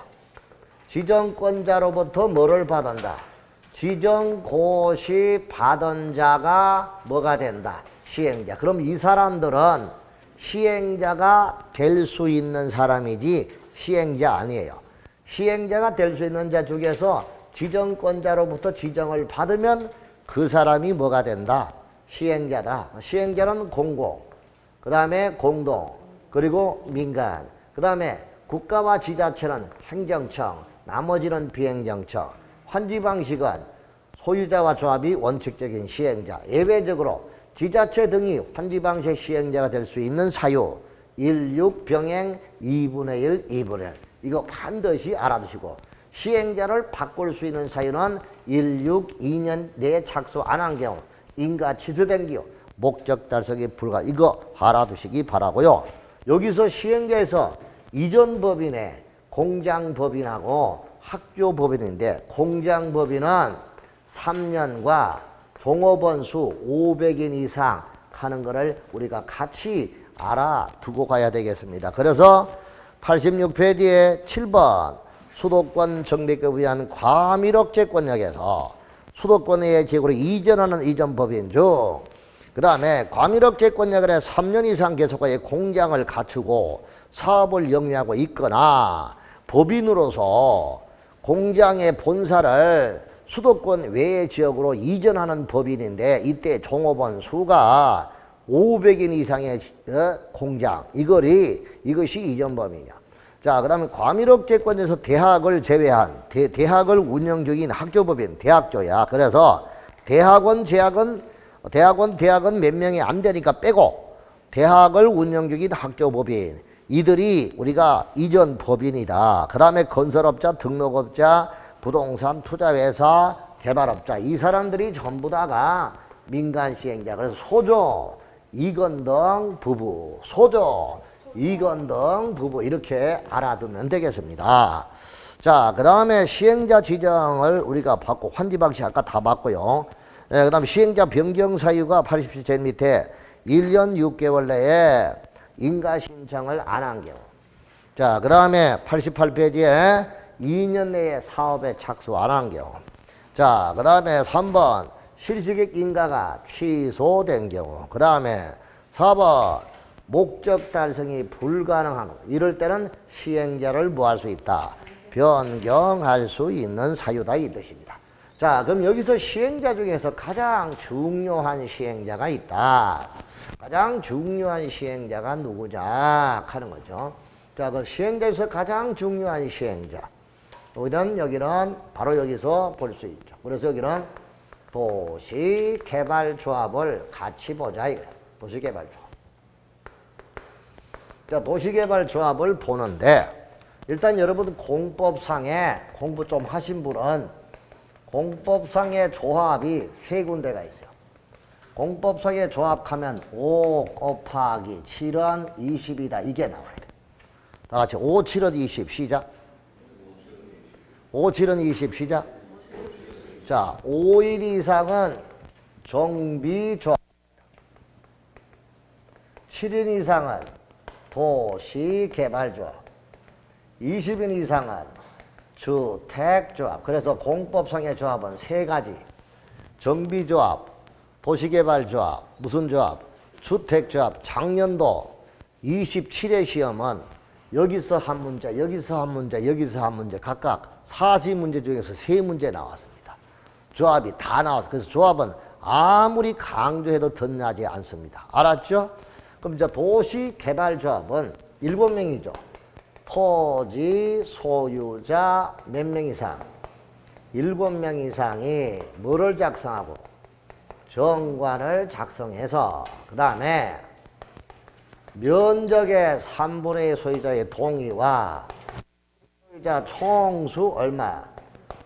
지정권자로부터 뭐를 받은다. 지정고시 받은 자가 뭐가 된다. 시행자. 그럼 이 사람들은 시행자가 될 수 있는 사람이지 시행자 아니에요. 시행자가 될 수 있는 자 중에서 지정권자로부터 지정을 받으면 그 사람이 뭐가 된다? 시행자다. 시행자는 공공, 그 다음에 공동, 그리고 민간, 그 다음에 국가와 지자체는 행정청, 나머지는 비행정청. 환지 방식은 소유자와 조합이 원칙적인 시행자. 예외적으로 지자체 등이 환지 방식 시행자가 될 수 있는 사유 16 병행 2분의 1, 2분의 1. 이거 반드시 알아두시고, 시행자를 바꿀 수 있는 사유는 16, 2년 내에 착수 안 한 경우, 인가 취소된 경우, 목적 달성이 불가. 이거 알아두시기 바라고요. 여기서 시행자에서 이전법인의 공장법인하고 학교법인인데, 공장법인은 3년과 종업원 수 500인 이상 하는 거를 우리가 같이 알아두고 가야 되겠습니다. 그래서 86페이지에 7번 수도권 정비법에 의한 과밀억제권역에서 수도권의 지역으로 이전하는 이전법인 중, 그 다음에 과밀억제권역을 해 3년 이상 계속하여 공장을 갖추고 사업을 영위하고 있거나 법인으로서 공장의 본사를 수도권 외의 지역으로 이전하는 법인인데 이때 종업원 수가 500인 이상의 공장 이것이 이전 법인이야. 자, 그 다음에 과밀업제권에서 대학을 제외한 대학을 운영 중인 학조법인 대학조야. 그래서 대학원 몇 명이 안 되니까 빼고 대학을 운영 중인 학조법인 이들이 우리가 이전 법인이다. 그 다음에 건설업자, 등록업자, 부동산 투자회사, 개발업자 이 사람들이 전부 다가 민간 시행자. 그래서 소조, 이건등 부부, 소조, 이건등 부부 이렇게 알아두면 되겠습니다. 자, 그 다음에 시행자 지정을 우리가 받고 환지방식 아까 다 받고요. 네, 그 다음에 시행자 변경 사유가 80시 제일 밑에 1년 6개월 내에 인가 신청을 안 한 경우. 자, 그 다음에 88페이지에 2년 내에 사업에 착수 안 한 경우. 자, 그 다음에 3번 실시객 인가가 취소된 경우. 그 다음에 4번 목적 달성이 불가능한 경우. 이럴 때는 시행자를 뭐 할 수 있다? 변경할 수 있는 사유다 이 뜻입니다. 자, 그럼 여기서 시행자 중에서 가장 중요한 시행자가 있다. 가장 중요한 시행자가 누구냐 하는 거죠. 자, 그 시행자에서 가장 중요한 시행자. 여기는 바로 여기서 볼 수 있죠. 그래서 여기는 도시개발조합을 같이 보자 이거야. 도시개발조합. 자, 도시개발조합을 보는데 일단 여러분 공법상에 공부 좀 하신 분은 공법상의 조합이 세 군데가 있어요. 공법상의 조합하면 5 곱하기 7은 20이다. 이게 나와야 돼. 다 같이 5, 7은 20 시작. 5, 7은 20 시작. 자, 5일 이상은 정비조합. 7인 이상은 도시개발조합. 20인 이상은 주택조합. 그래서 공법상의 조합은 세 가지. 정비조합, 도시개발조합, 무슨 조합? 주택조합. 작년도 27회 시험은 여기서 한 문제, 여기서 한 문제, 여기서 한 문제 각각 40문제 중에서 3문제 나왔습니다. 조합이 다 나왔어요. 그래서 조합은 아무리 강조해도 덧나지 않습니다. 알았죠? 그럼 이제 도시개발조합은 7명이죠. 토지 소유자 몇 명 이상? 7명 이상이 뭐를 작성하고? 정관을 작성해서 그 다음에 면적의 3분의 1 소유자의 동의와 소유자 총수 얼마?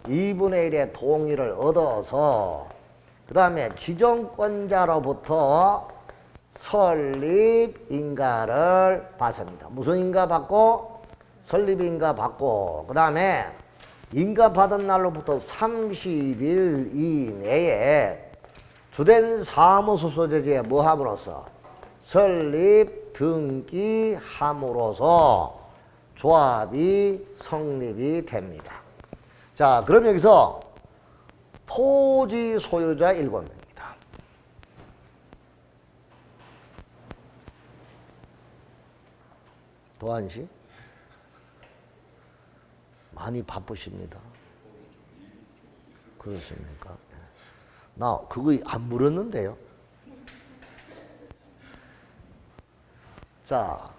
2분의 1의 동의를 얻어서 그 다음에 지정권자로부터 설립인가를 받습니다. 무슨 인가 받고? 설립인가 받고 그 다음에 인가 받은 날로부터 30일 이내에 주된 사무소 소재지에 뭐 함으로써? 설립 등기함으로써 조합이 성립이 됩니다. 자, 그럼 여기서 토지 소유자 7명입니다. 도안씨? 많이 바쁘십니다. 그렇습니까? 나 그거 안 물었는데요. 자,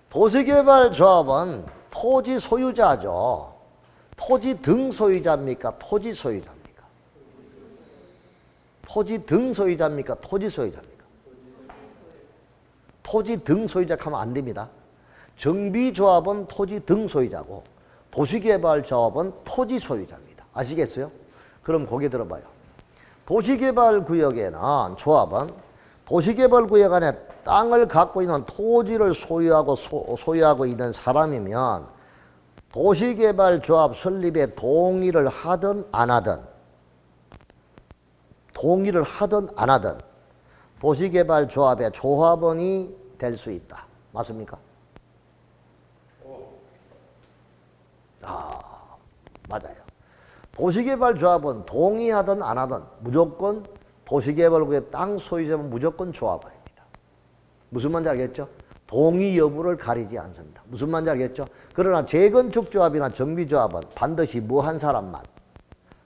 도시개발조합은 토지 소유자죠. 토지 등 소유자입니까? 토지 소유자입니까? 토지 등 소유자입니까? 토지 소유자입니까? 토지 등 소유자 하면 안 됩니다. 정비조합은 토지 등 소유자고 도시개발조합은 토지 소유자입니다. 아시겠어요? 그럼 거기 들어봐요. 도시개발구역에는 조합은 도시개발구역 안에 땅을 갖고 있는 토지를 소유하고 있는 사람이면 도시개발조합 설립에 동의를 하든 안 하든 도시개발조합의 조합원이 될 수 있다. 맞습니까? 맞아요. 도시개발조합은 동의하든 안 하든 무조건 도시개발구역 땅 소유자면 무조건 조합원입니다. 무슨 말인지 알겠죠? 동의 여부를 가리지 않습니다. 무슨 말인지 알겠죠? 그러나 재건축조합이나 정비조합은 반드시 뭐 한 사람만,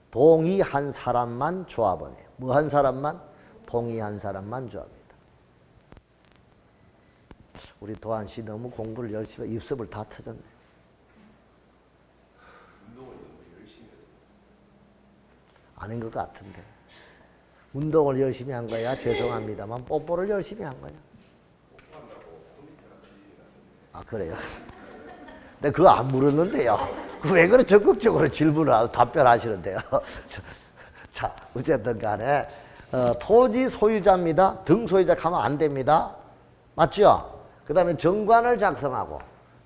동의한 사람만 조합은 해요. 뭐 한 사람만? 동의한 사람만 조합입니다. 우리 도한 씨 너무 공부를 열심히, 입습을 다 터졌네. 아닌 것 같은데. 운동을 열심히 한 거야. 죄송합니다만 뽀뽀를 열심히 한 거야. 아, 그래요? 근데 그거 안 물었는데요. 왜 그래 적극적으로 질문을 답변하시는데요. 자, 어쨌든 간에 토지 소유자입니다. 등 소유자 가면 안 됩니다. 맞죠? 그 다음에 정관을 작성하고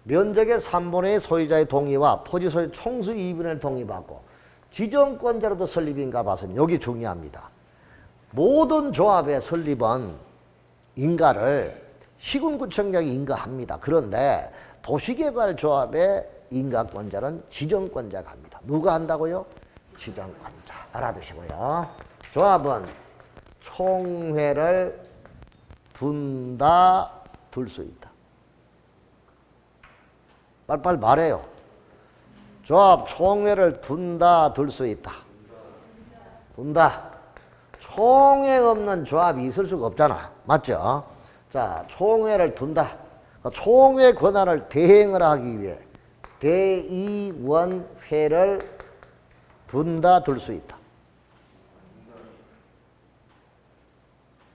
면적의 3분의 1 소유자의 동의와 토지 소유 총수 2분의 1 동의받고 지정권자로도 설립인가 봤으면 여기 중요합니다. 모든 조합의 설립은 인가를 시군구청장이 인가합니다. 그런데 도시개발조합의 인가권자는 지정권자가 합니다. 누가 한다고요? 지정권자. 알아두시고요. 조합은 총회를 둔다, 둘 수 있다. 빨리빨리 말해요. 조합 총회를 둔다, 둘 수 있다. 둔다. 총회 없는 조합이 있을 수가 없잖아. 맞죠? 자, 총회를 둔다. 총회 권한을 대행을 하기 위해 대의원회를 둔다, 둘 수 있다.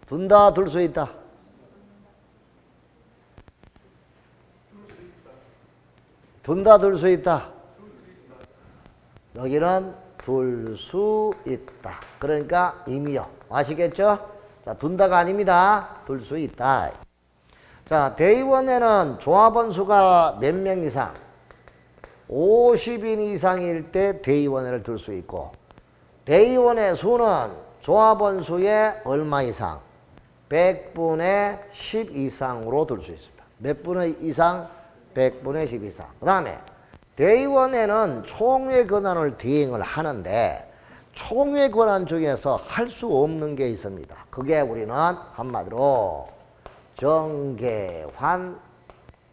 둔다, 둘 수 있다. 둔다, 둘 수 있다. 여기는 둘 수 있다. 그러니까 임의요. 아시겠죠? 자, 둔다가 아닙니다. 둘 수 있다. 자, 대의원회는 조합원 수가 몇 명 이상? 50인 이상일 때 대의원회를 둘 수 있고, 대의원회 수는 조합원 수의 얼마 이상? 100분의 10 이상으로 둘 수 있습니다. 몇 분의 이상? 100분의 10 이상. 그 다음에 대의원회는 총회 권한을 대행을 하는데 총회 권한 중에서 할 수 없는 게 있습니다. 그게 우리는 한마디로 정계환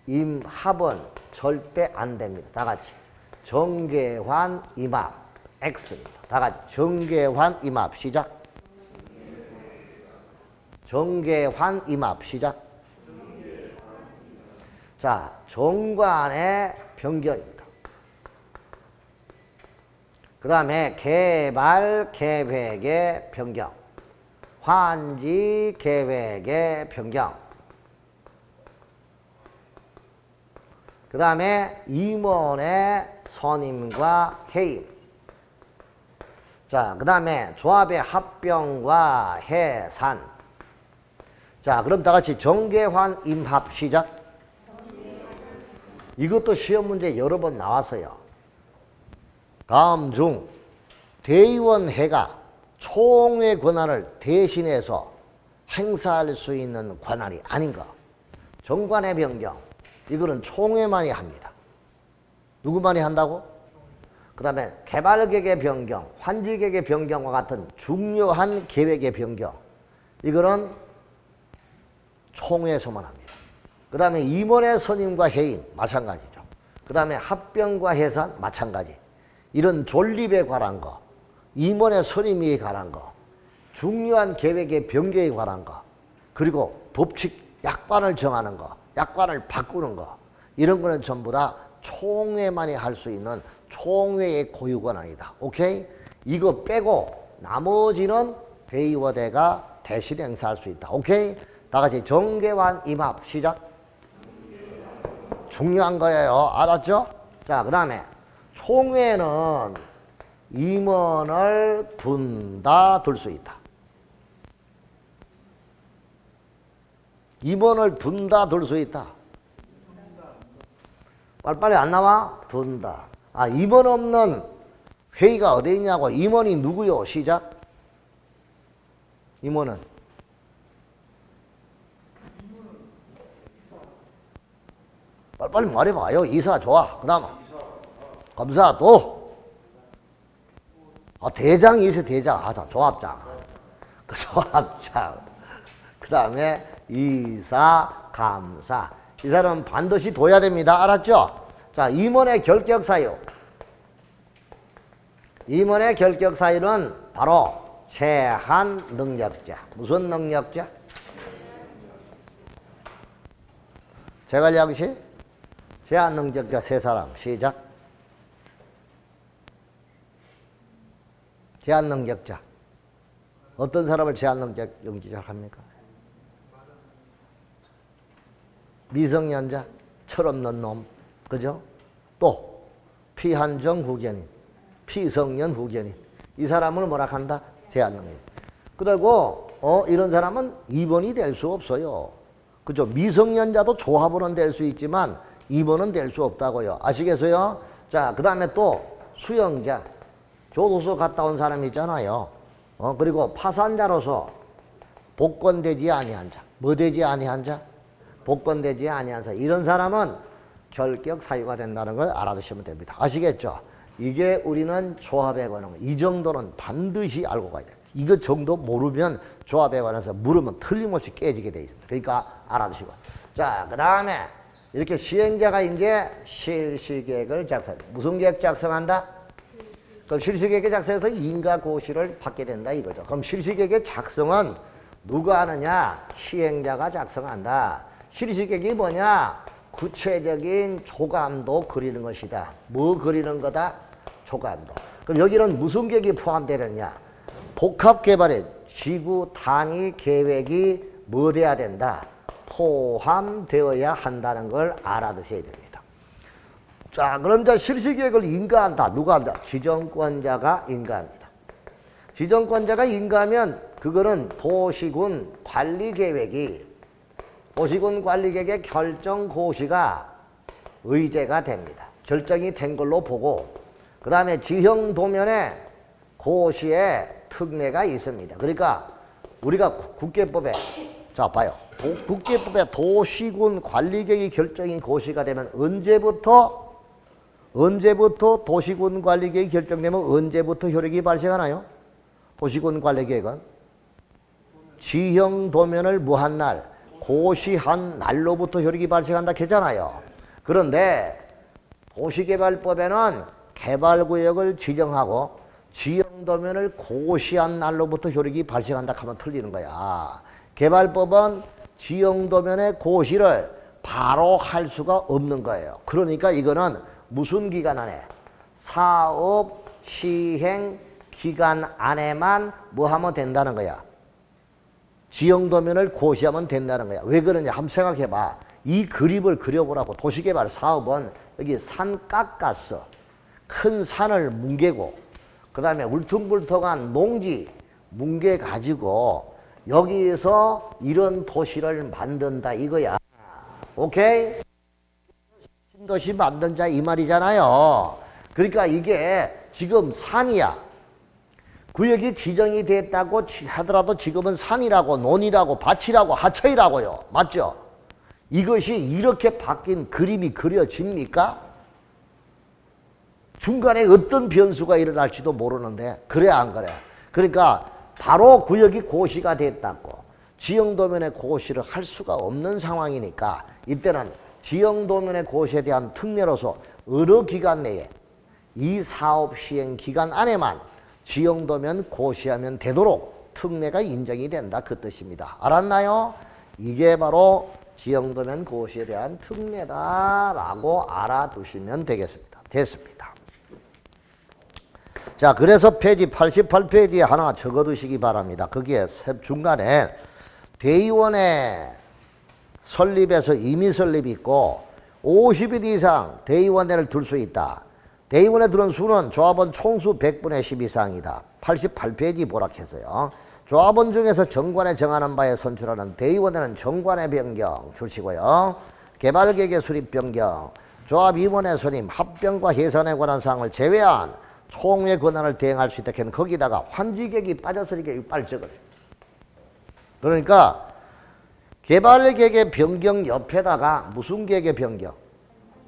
임합은 절대 안 됩니다. 다 같이 정계환 임합 X입니다. 다 같이 정계환 임합 시작. 정계환 임합 시작. 자, 정관의 변경입니다. 그 다음에 개발 계획의 변경, 환지 계획의 변경, 그 다음에 임원의 선임과 해임, 자, 그 다음에 조합의 합병과 해산. 자, 그럼 다 같이 정계환 임합 시작. 이것도 시험 문제 여러 번 나왔어요. 다음 중 대의원회가 총회 권한을 대신해서 행사할 수 있는 권한이 아닌 것. 정관의 변경. 이거는 총회만이 합니다. 누구만이 한다고? 그 다음에 개발계획의 변경, 환지계획의 변경과 같은 중요한 계획의 변경. 이거는 총회에서만 합니다. 그 다음에 임원의 선임과 해임 마찬가지죠. 그 다음에 합병과 해산 마찬가지. 이런 존립에 관한 거, 임원의 선임에 관한 거, 중요한 계획의 변경에 관한 거, 그리고 법칙 약관을 정하는 거, 약관을 바꾸는 거, 이런 거는 전부 다 총회만이 할 수 있는 총회의 고유 권한이다. 오케이? 이거 빼고 나머지는 대의원회가 대신 행사할 수 있다. 오케이? 다 같이 정계환 임합 시작. 중요한 거예요. 알았죠? 자, 그 다음에 총회는 임원을 둔다, 둘 수 있다. 임원을 둔다, 둘 수 있다. 빨리빨리 안 나와? 둔다. 아, 임원 없는 회의가 어디 있냐고. 임원이 누구요? 시작. 임원은 빨리 말해봐요. 이사 좋아. 그 다음 검사 또 대장이 있어. 대장. 조합장. 그 조합장. 그 다음에 이사, 감사. 이 사람은 반드시 둬야 됩니다. 알았죠? 자, 임원의 결격 사유. 임원의 결격 사유는 바로 제한 능력자. 무슨 능력자? 제관리하고시 제한 능력자 세 사람. 시작. 제한 능력자. 어떤 사람을 제한 능력자 합니까? 미성년자, 철없는 놈, 그죠? 또 피한정 후견인, 피성년 후견인. 이 사람을 뭐라 한다? 제한 능력. 그리고 이런 사람은 입원이 될 수 없어요. 그죠? 미성년자도 조합원은 될 수 있지만 입원은 될 수 없다고요. 아시겠어요? 자, 그 다음에 또 수영자, 교도소 갔다 온 사람 있잖아요. 그리고 파산자로서 복권되지 아니한 자. 뭐 되지 아니한 자? 복권되지 아니한 자. 이런 사람은 결격 사유가 된다는 걸 알아두시면 됩니다. 아시겠죠? 이게 우리는 조합에 관한 거. 이 정도는 반드시 알고 가야 돼요. 이거 정도 모르면 조합에 관해서 물으면 틀림없이 깨지게 돼 있습니다. 그러니까 알아두시고. 자, 그 다음에 이렇게 시행자가 이제 실시계획을 작성한다. 무슨 계획 작성한다? 그럼 실시계획 작성해서 인가 고시를 받게 된다 이거죠. 그럼 실시계획의 작성은 누가 하느냐? 시행자가 작성한다. 실시계획이 뭐냐? 구체적인 조감도 그리는 것이다. 뭐 그리는 거다? 조감도. 그럼 여기는 무슨 계획이 포함되느냐? 복합개발의 지구 단위 계획이 뭐 돼야 된다? 포함되어야 한다는 걸 알아두셔야 됩니다. 자, 그럼 이제 실시계획을 인가한다. 누가 한다? 지정권자가 인가합니다. 지정권자가 인가하면 그거는 도시군 관리계획의 결정 고시가 의제가 됩니다. 결정이 된 걸로 보고 그 다음에 지형 도면에 고시에 특례가 있습니다. 그러니까 우리가 국계법에 자 봐요. 국계법에 도시군 관리계획이 결정이 고시가 되면 언제부터 도시군 관리계획이 결정되면 언제부터 효력이 발생하나요? 도시군 관리계획은 지형 도면을 무한 날 고시한 날로부터 효력이 발생한다 했잖아요. 그런데 도시개발법에는 개발구역을 지정하고 지형도면을 고시한 날로부터 효력이 발생한다 하면 틀리는 거야. 개발법은 지형도면의 고시를 바로 할 수가 없는 거예요. 그러니까 이거는 무슨 기간 안에? 사업 시행 기간 안에만 뭐 하면 된다는 거야? 지형도면을 고시하면 된다는 거야. 왜 그러냐? 한번 생각해봐. 이 그림을 그려보라고. 도시개발 사업은 여기 산 깎았어. 큰 산을 뭉개고 그 다음에 울퉁불퉁한 농지 뭉개가지고 여기에서 이런 도시를 만든다 이거야. 오케이? 신도시 만든자 이 말이잖아요. 그러니까 이게 지금 산이야. 구역이 지정이 됐다고 하더라도 지금은 산이라고 논이라고 밭이라고 하천이라고요. 맞죠? 이것이 이렇게 바뀐 그림이 그려집니까? 중간에 어떤 변수가 일어날지도 모르는데 그래 안 그래? 그러니까 바로 구역이 고시가 됐다고 지형도면의 고시를 할 수가 없는 상황이니까 이때는 지형도면의 고시에 대한 특례로서 어느 기간 내에 이 사업 시행 기간 안에만 지형도면 고시하면 되도록 특례가 인정이 된다 그 뜻입니다. 알았나요? 이게 바로 지형도면 고시에 대한 특례다라고 알아두시면 되겠습니다. 됐습니다. 자, 그래서 페이지 88페이지에 하나 적어두시기 바랍니다. 거기에 중간에 대의원의 설립에서 임의 설립이 있고 50일 이상 대의원회를 둘 수 있다. 대의원에 들은 수는 조합원 총수 100분의 10 이상이다. 88페이지 보라 했어요. 조합원 중에서 정관에 정하는 바에 선출하는 대의원회는 정관의 변경 줄치고요. 개발계획의 수립 변경, 조합임원의 선임, 합병과 해산에 관한 사항을 제외한 총회 권한을 대행할 수 있다. 걔는 거기다가 환지계획이 빠졌으니까 이거 빨리 적어요. 그러니까 개발계획의 변경 옆에다가 무슨 계획의 변경?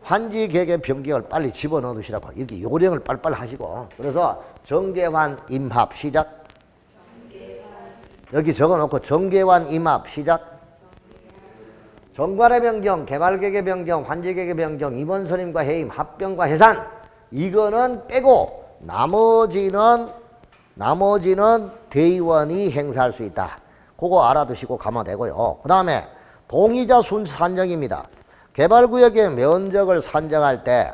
환지계획의 변경을 빨리 집어넣어 두시라고 이렇게 요령을 빨리빨리 하시고. 그래서 정계환 임합 시작. 여기 적어놓고 정계환 임합 시작. 정관의 변경, 개발계획의 변경, 환지계획의 변경, 임원선임과 해임, 합병과 해산 이거는 빼고 나머지는 대의원이 행사할 수 있다. 그거 알아두시고 가면 되고요. 그 다음에 동의자 순 산정입니다. 개발구역의 면적을 산정할 때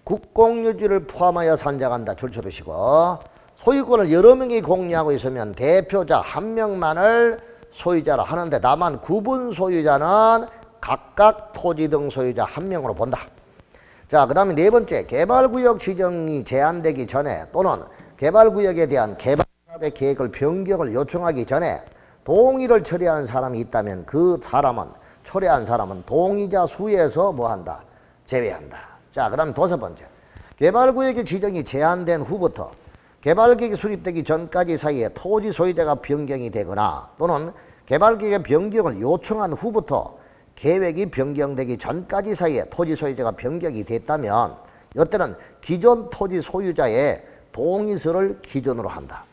국공유지를 포함하여 산정한다. 줄쳐두시고 소유권을 여러 명이 공유하고 있으면 대표자 한 명만을 소유자로 하는데 다만 구분 소유자는 각각 토지 등 소유자 한 명으로 본다. 자, 그 다음에 네 번째, 개발구역 지정이 제한되기 전에 또는 개발구역에 대한 개발사업의 계획을 변경을 요청하기 전에 동의를 철회한 사람이 있다면 그 사람은 철회한 사람은 동의자 수에서 뭐한다? 제외한다. 자, 그 다음 다섯 번째, 개발구역의 지정이 제한된 후부터 개발계획이 수립되기 전까지 사이에 토지 소유자가 변경이 되거나 또는 개발계획의 변경을 요청한 후부터 계획이 변경되기 전까지 사이에 토지 소유자가 변경이 됐다면 이때는 기존 토지 소유자의 동의서를 기준으로 한다.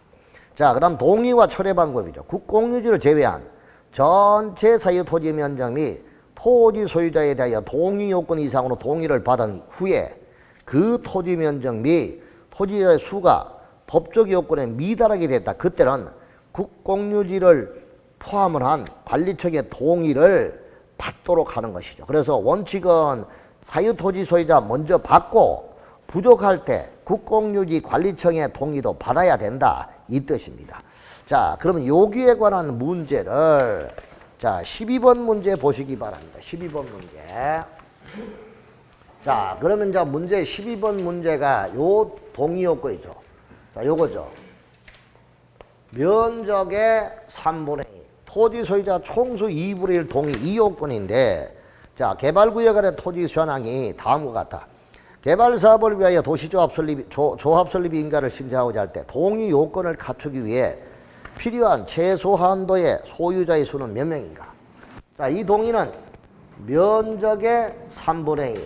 자, 그 다음 동의와 철회 방법이죠. 국공유지를 제외한 전체 사유 토지 면적 및 토지 소유자에 대하여 동의 요건 이상으로 동의를 받은 후에 그 토지 면적 및 토지의 수가 법적 요건에 미달하게 됐다. 그때는 국공유지를 포함을 한 관리청의 동의를 받도록 하는 것이죠. 그래서 원칙은 사유토지 소유자 먼저 받고 부족할 때 국공유지 관리청의 동의도 받아야 된다. 이 뜻입니다. 자, 그러면 여기에 관한 문제를 자 12번 문제 보시기 바랍니다. 12번 문제. 자, 그러면 자 문제 12번 문제가 요 동의 요건이죠. 자, 요거죠. 면적의 3분의 2. 토지 소유자 총수 2분의 1 동의 이 요건인데 자, 개발구역 안의 토지 현황이 다음과 같다. 개발사업을 위하여 도시조합 설립이 인가를 신청하고자 할 때 동의 요건을 갖추기 위해 필요한 최소한도의 소유자의 수는 몇 명인가? 자, 이 동의는 면적의 3분의 2,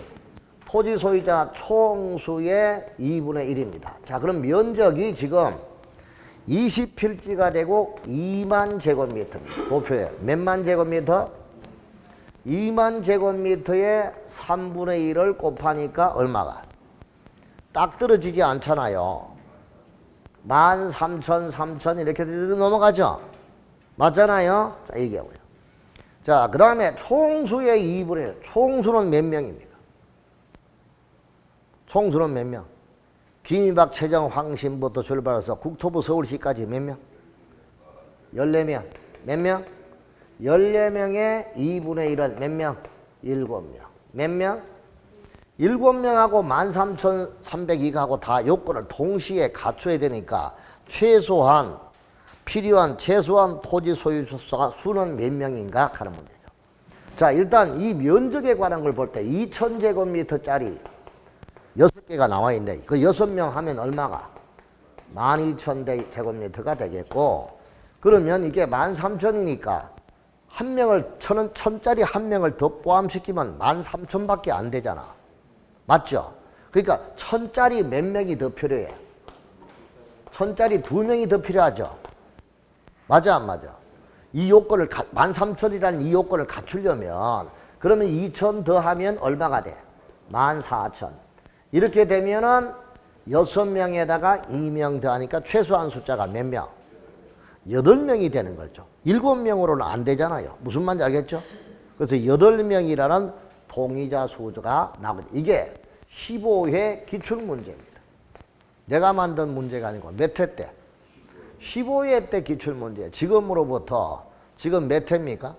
토지 소유자 총수의 2분의 1입니다. 자, 그럼 면적이 지금 20필지가 되고 2만 제곱미터입니다. 도표에 몇만 제곱미터? 2만 제곱미터에 3분의 1을 곱하니까 얼마가? 딱 떨어지지 않잖아요. 13,000, 3,000 이렇게 넘어가죠? 맞잖아요? 자, 얘기하고요. 자, 그 다음에 총수의 2분의 1. 총수는 몇 명입니까? 총수는 몇 명? 김이박, 최정, 황신부터 출발해서 국토부 서울시까지 몇 명? 14명. 몇 명? 14명의 2분의 1은 몇 명? 7명. 몇 명? 7명하고 13,302가하고 다 요건을 동시에 갖춰야 되니까 최소한 필요한 최소한 토지 소유 수는 몇 명인가 하는 문제죠. 자, 일단 이 면적에 관한 걸 볼 때 2,000제곱미터짜리 6개가 나와 있는데 그 6명 하면 얼마가? 12,000제곱미터가 되겠고 그러면 이게 13,000이니까 한 명을 1,000짜리 한 명을 더 포함시키면 13,000밖에 안 되잖아. 맞죠? 그러니까 1,000짜리 몇 명이 더 필요해? 1,000짜리 2명이 더 필요하죠. 맞아 안 맞아? 이 요건을 13,000이라는 이 요건을 갖추려면 그러면 2,000 더하면 얼마가 돼? 14,000. 이렇게 되면은 6명에다가 2명 더하니까 최소한 숫자가 몇 명? 8명이 되는 거죠. 7명으로는 안 되잖아요. 무슨 말인지 알겠죠? 그래서 8명이라는 동의자 수가 나오거든요. 이게 15회 기출문제입니다. 내가 만든 문제가 아니고 몇 회 때? 15회 때 기출문제. 지금으로부터 지금 몇 회입니까?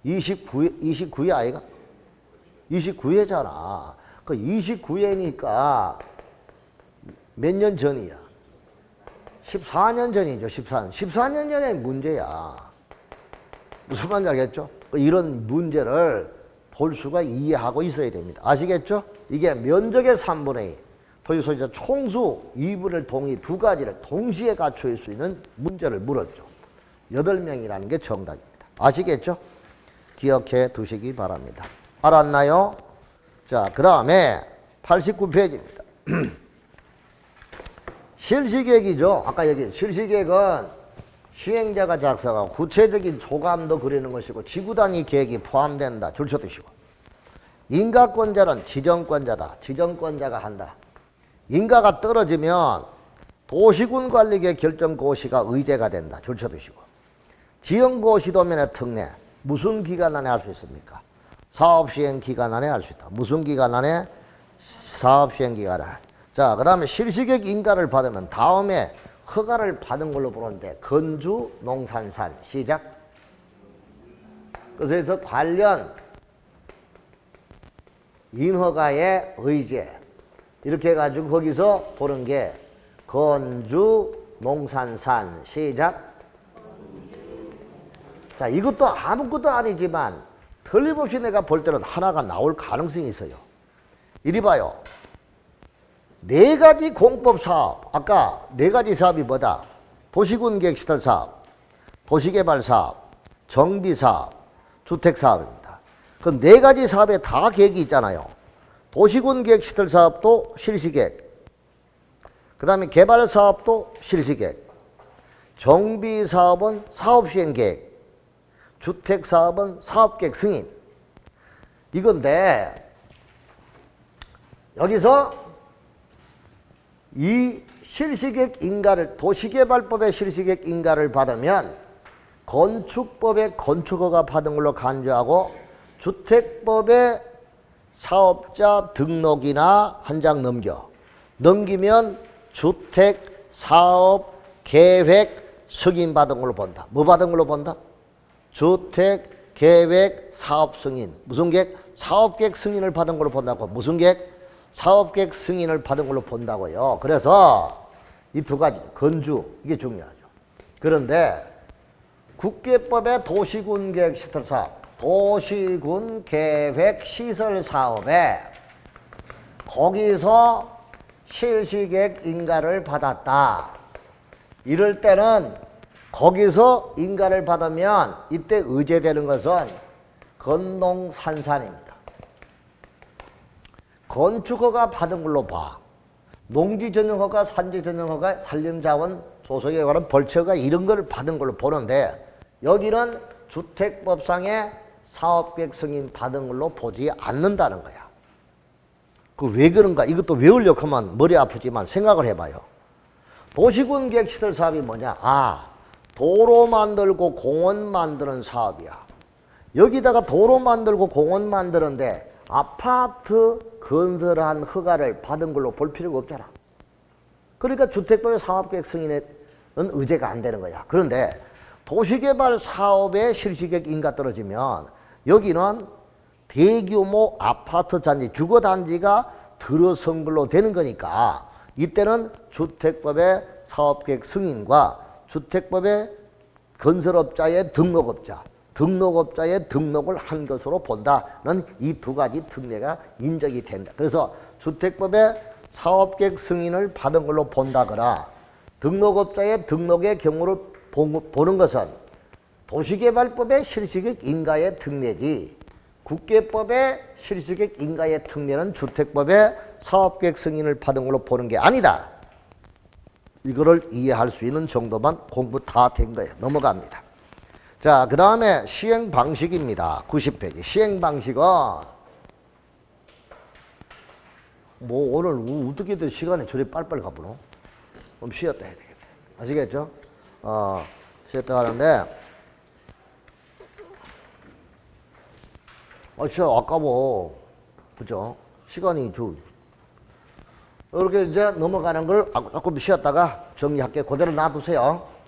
29회 아이가? 29회잖아. 그 29회니까 몇 년 전이야? 14년 전이죠. 14년 전의 문제야. 무슨 말인지 알겠죠? 이런 문제를 볼 수가 이해하고 있어야 됩니다. 아시겠죠? 이게 면적의 3분의 2, 토지 소유자 총수 2분의 1 동의 두 가지를 동시에 갖출 수 있는 문제를 물었죠. 8명이라는 게 정답입니다. 아시겠죠? 기억해 두시기 바랍니다. 알았나요? 자, 그 다음에 89페이지입니다. 실시계획이죠. 아까 여기 실시계획은 시행자가 작성하고 구체적인 조감도 그리는 것이고 지구단위 계획이 포함된다. 줄 쳐두시고. 인가권자는 지정권자다. 지정권자가 한다. 인가가 떨어지면 도시군관리계 결정고시가 의제가 된다. 줄 쳐두시고. 지역고시도면의 특례. 무슨 기간 안에 할 수 있습니까? 사업시행 기간 안에 할 수 있다. 무슨 기간 안에? 사업시행 기간 안에. 자, 그 다음에 실시객 인가를 받으면 다음에 허가를 받은 걸로 보는데 건주, 농산산 시작. 그래서 관련 인허가의 의제 이렇게 해가지고 거기서 보는 게 건주, 농산산 시작. 자, 이것도 아무것도 아니지만 틀림없이 내가 볼 때는 하나가 나올 가능성이 있어요. 이리 봐요. 네 가지 공법 사업, 아까 네 가지 사업이 뭐다? 도시군계획시설 사업, 도시개발 사업, 정비 사업, 주택 사업입니다. 그 네 가지 사업에 다 계획이 있잖아요. 도시군계획시설 사업도 실시계획, 그 다음에 개발 사업도 실시계획, 정비 사업은 사업시행계획, 주택 사업은 사업계획 승인. 이건데 여기서 이 실시계획 인가를 도시개발법의 실시계획 인가를 받으면 건축법의 건축허가 받은 걸로 간주하고 주택법의 사업자 등록이나 한 장 넘기면 주택 사업 계획 승인 받은 걸로 본다. 뭐 받은 걸로 본다? 주택 계획 사업 승인. 무슨 계획? 사업계획 승인을 받은 걸로 본다고. 무슨 계획? 사업계획 승인을 받은 걸로 본다고요. 그래서 이 두 가지 건주 이게 중요하죠. 그런데 국계법의 도시군계획시설사업, 도시군계획시설사업에 거기서 실시계획 인가를 받았다. 이럴 때는 거기서 인가를 받으면 이때 의제되는 것은 건농산산입니다. 건축허가 받은 걸로 봐. 농지전용허가, 산지전용허가, 산림자원, 조성에 관한 벌처가 이런 걸 받은 걸로 보는데 여기는 주택법상의 사업계획 승인 받은 걸로 보지 않는다는 거야. 그 왜 그런가? 이것도 외우려고 하면 머리 아프지만 생각을 해봐요. 도시군계획시설 사업이 뭐냐? 도로 만들고 공원 만드는 사업이야. 여기다가 도로 만들고 공원 만드는데 아파트 건설한 허가를 받은 걸로 볼 필요가 없잖아. 그러니까 주택법의 사업계획 승인은 의제가 안 되는 거야. 그런데 도시개발 사업의 실시계획 인가 떨어지면 여기는 대규모 아파트 단지, 주거단지가 들어선 걸로 되는 거니까 이때는 주택법의 사업계획 승인과 주택법의 건설업자의 등록업자의 등록을 한 것으로 본다는 이 두 가지 특례가 인정이 된다. 그래서 주택법의 사업계획 승인을 받은 걸로 본다거나 등록업자의 등록의 경우를 보는 것은 도시개발법의 실시계획 인가의 특례지 국계법의 실시계획 인가의 특례는 주택법의 사업계획 승인을 받은 걸로 보는 게 아니다. 이거를 이해할 수 있는 정도만 공부 다 된 거예요. 넘어갑니다. 자, 그 다음에 시행 방식입니다. 90페이지. 시행 방식은 뭐 오늘 어떻게든 시간이 저리 빨리빨리 가보노? 그럼 쉬었다 해야 되겠다. 아시겠죠? 쉬었다 하는데 진짜 아까워. 그죠? 시간이 이렇게 이제 넘어가는 걸 조금 쉬었다가 정리할게. 그대로 놔두세요.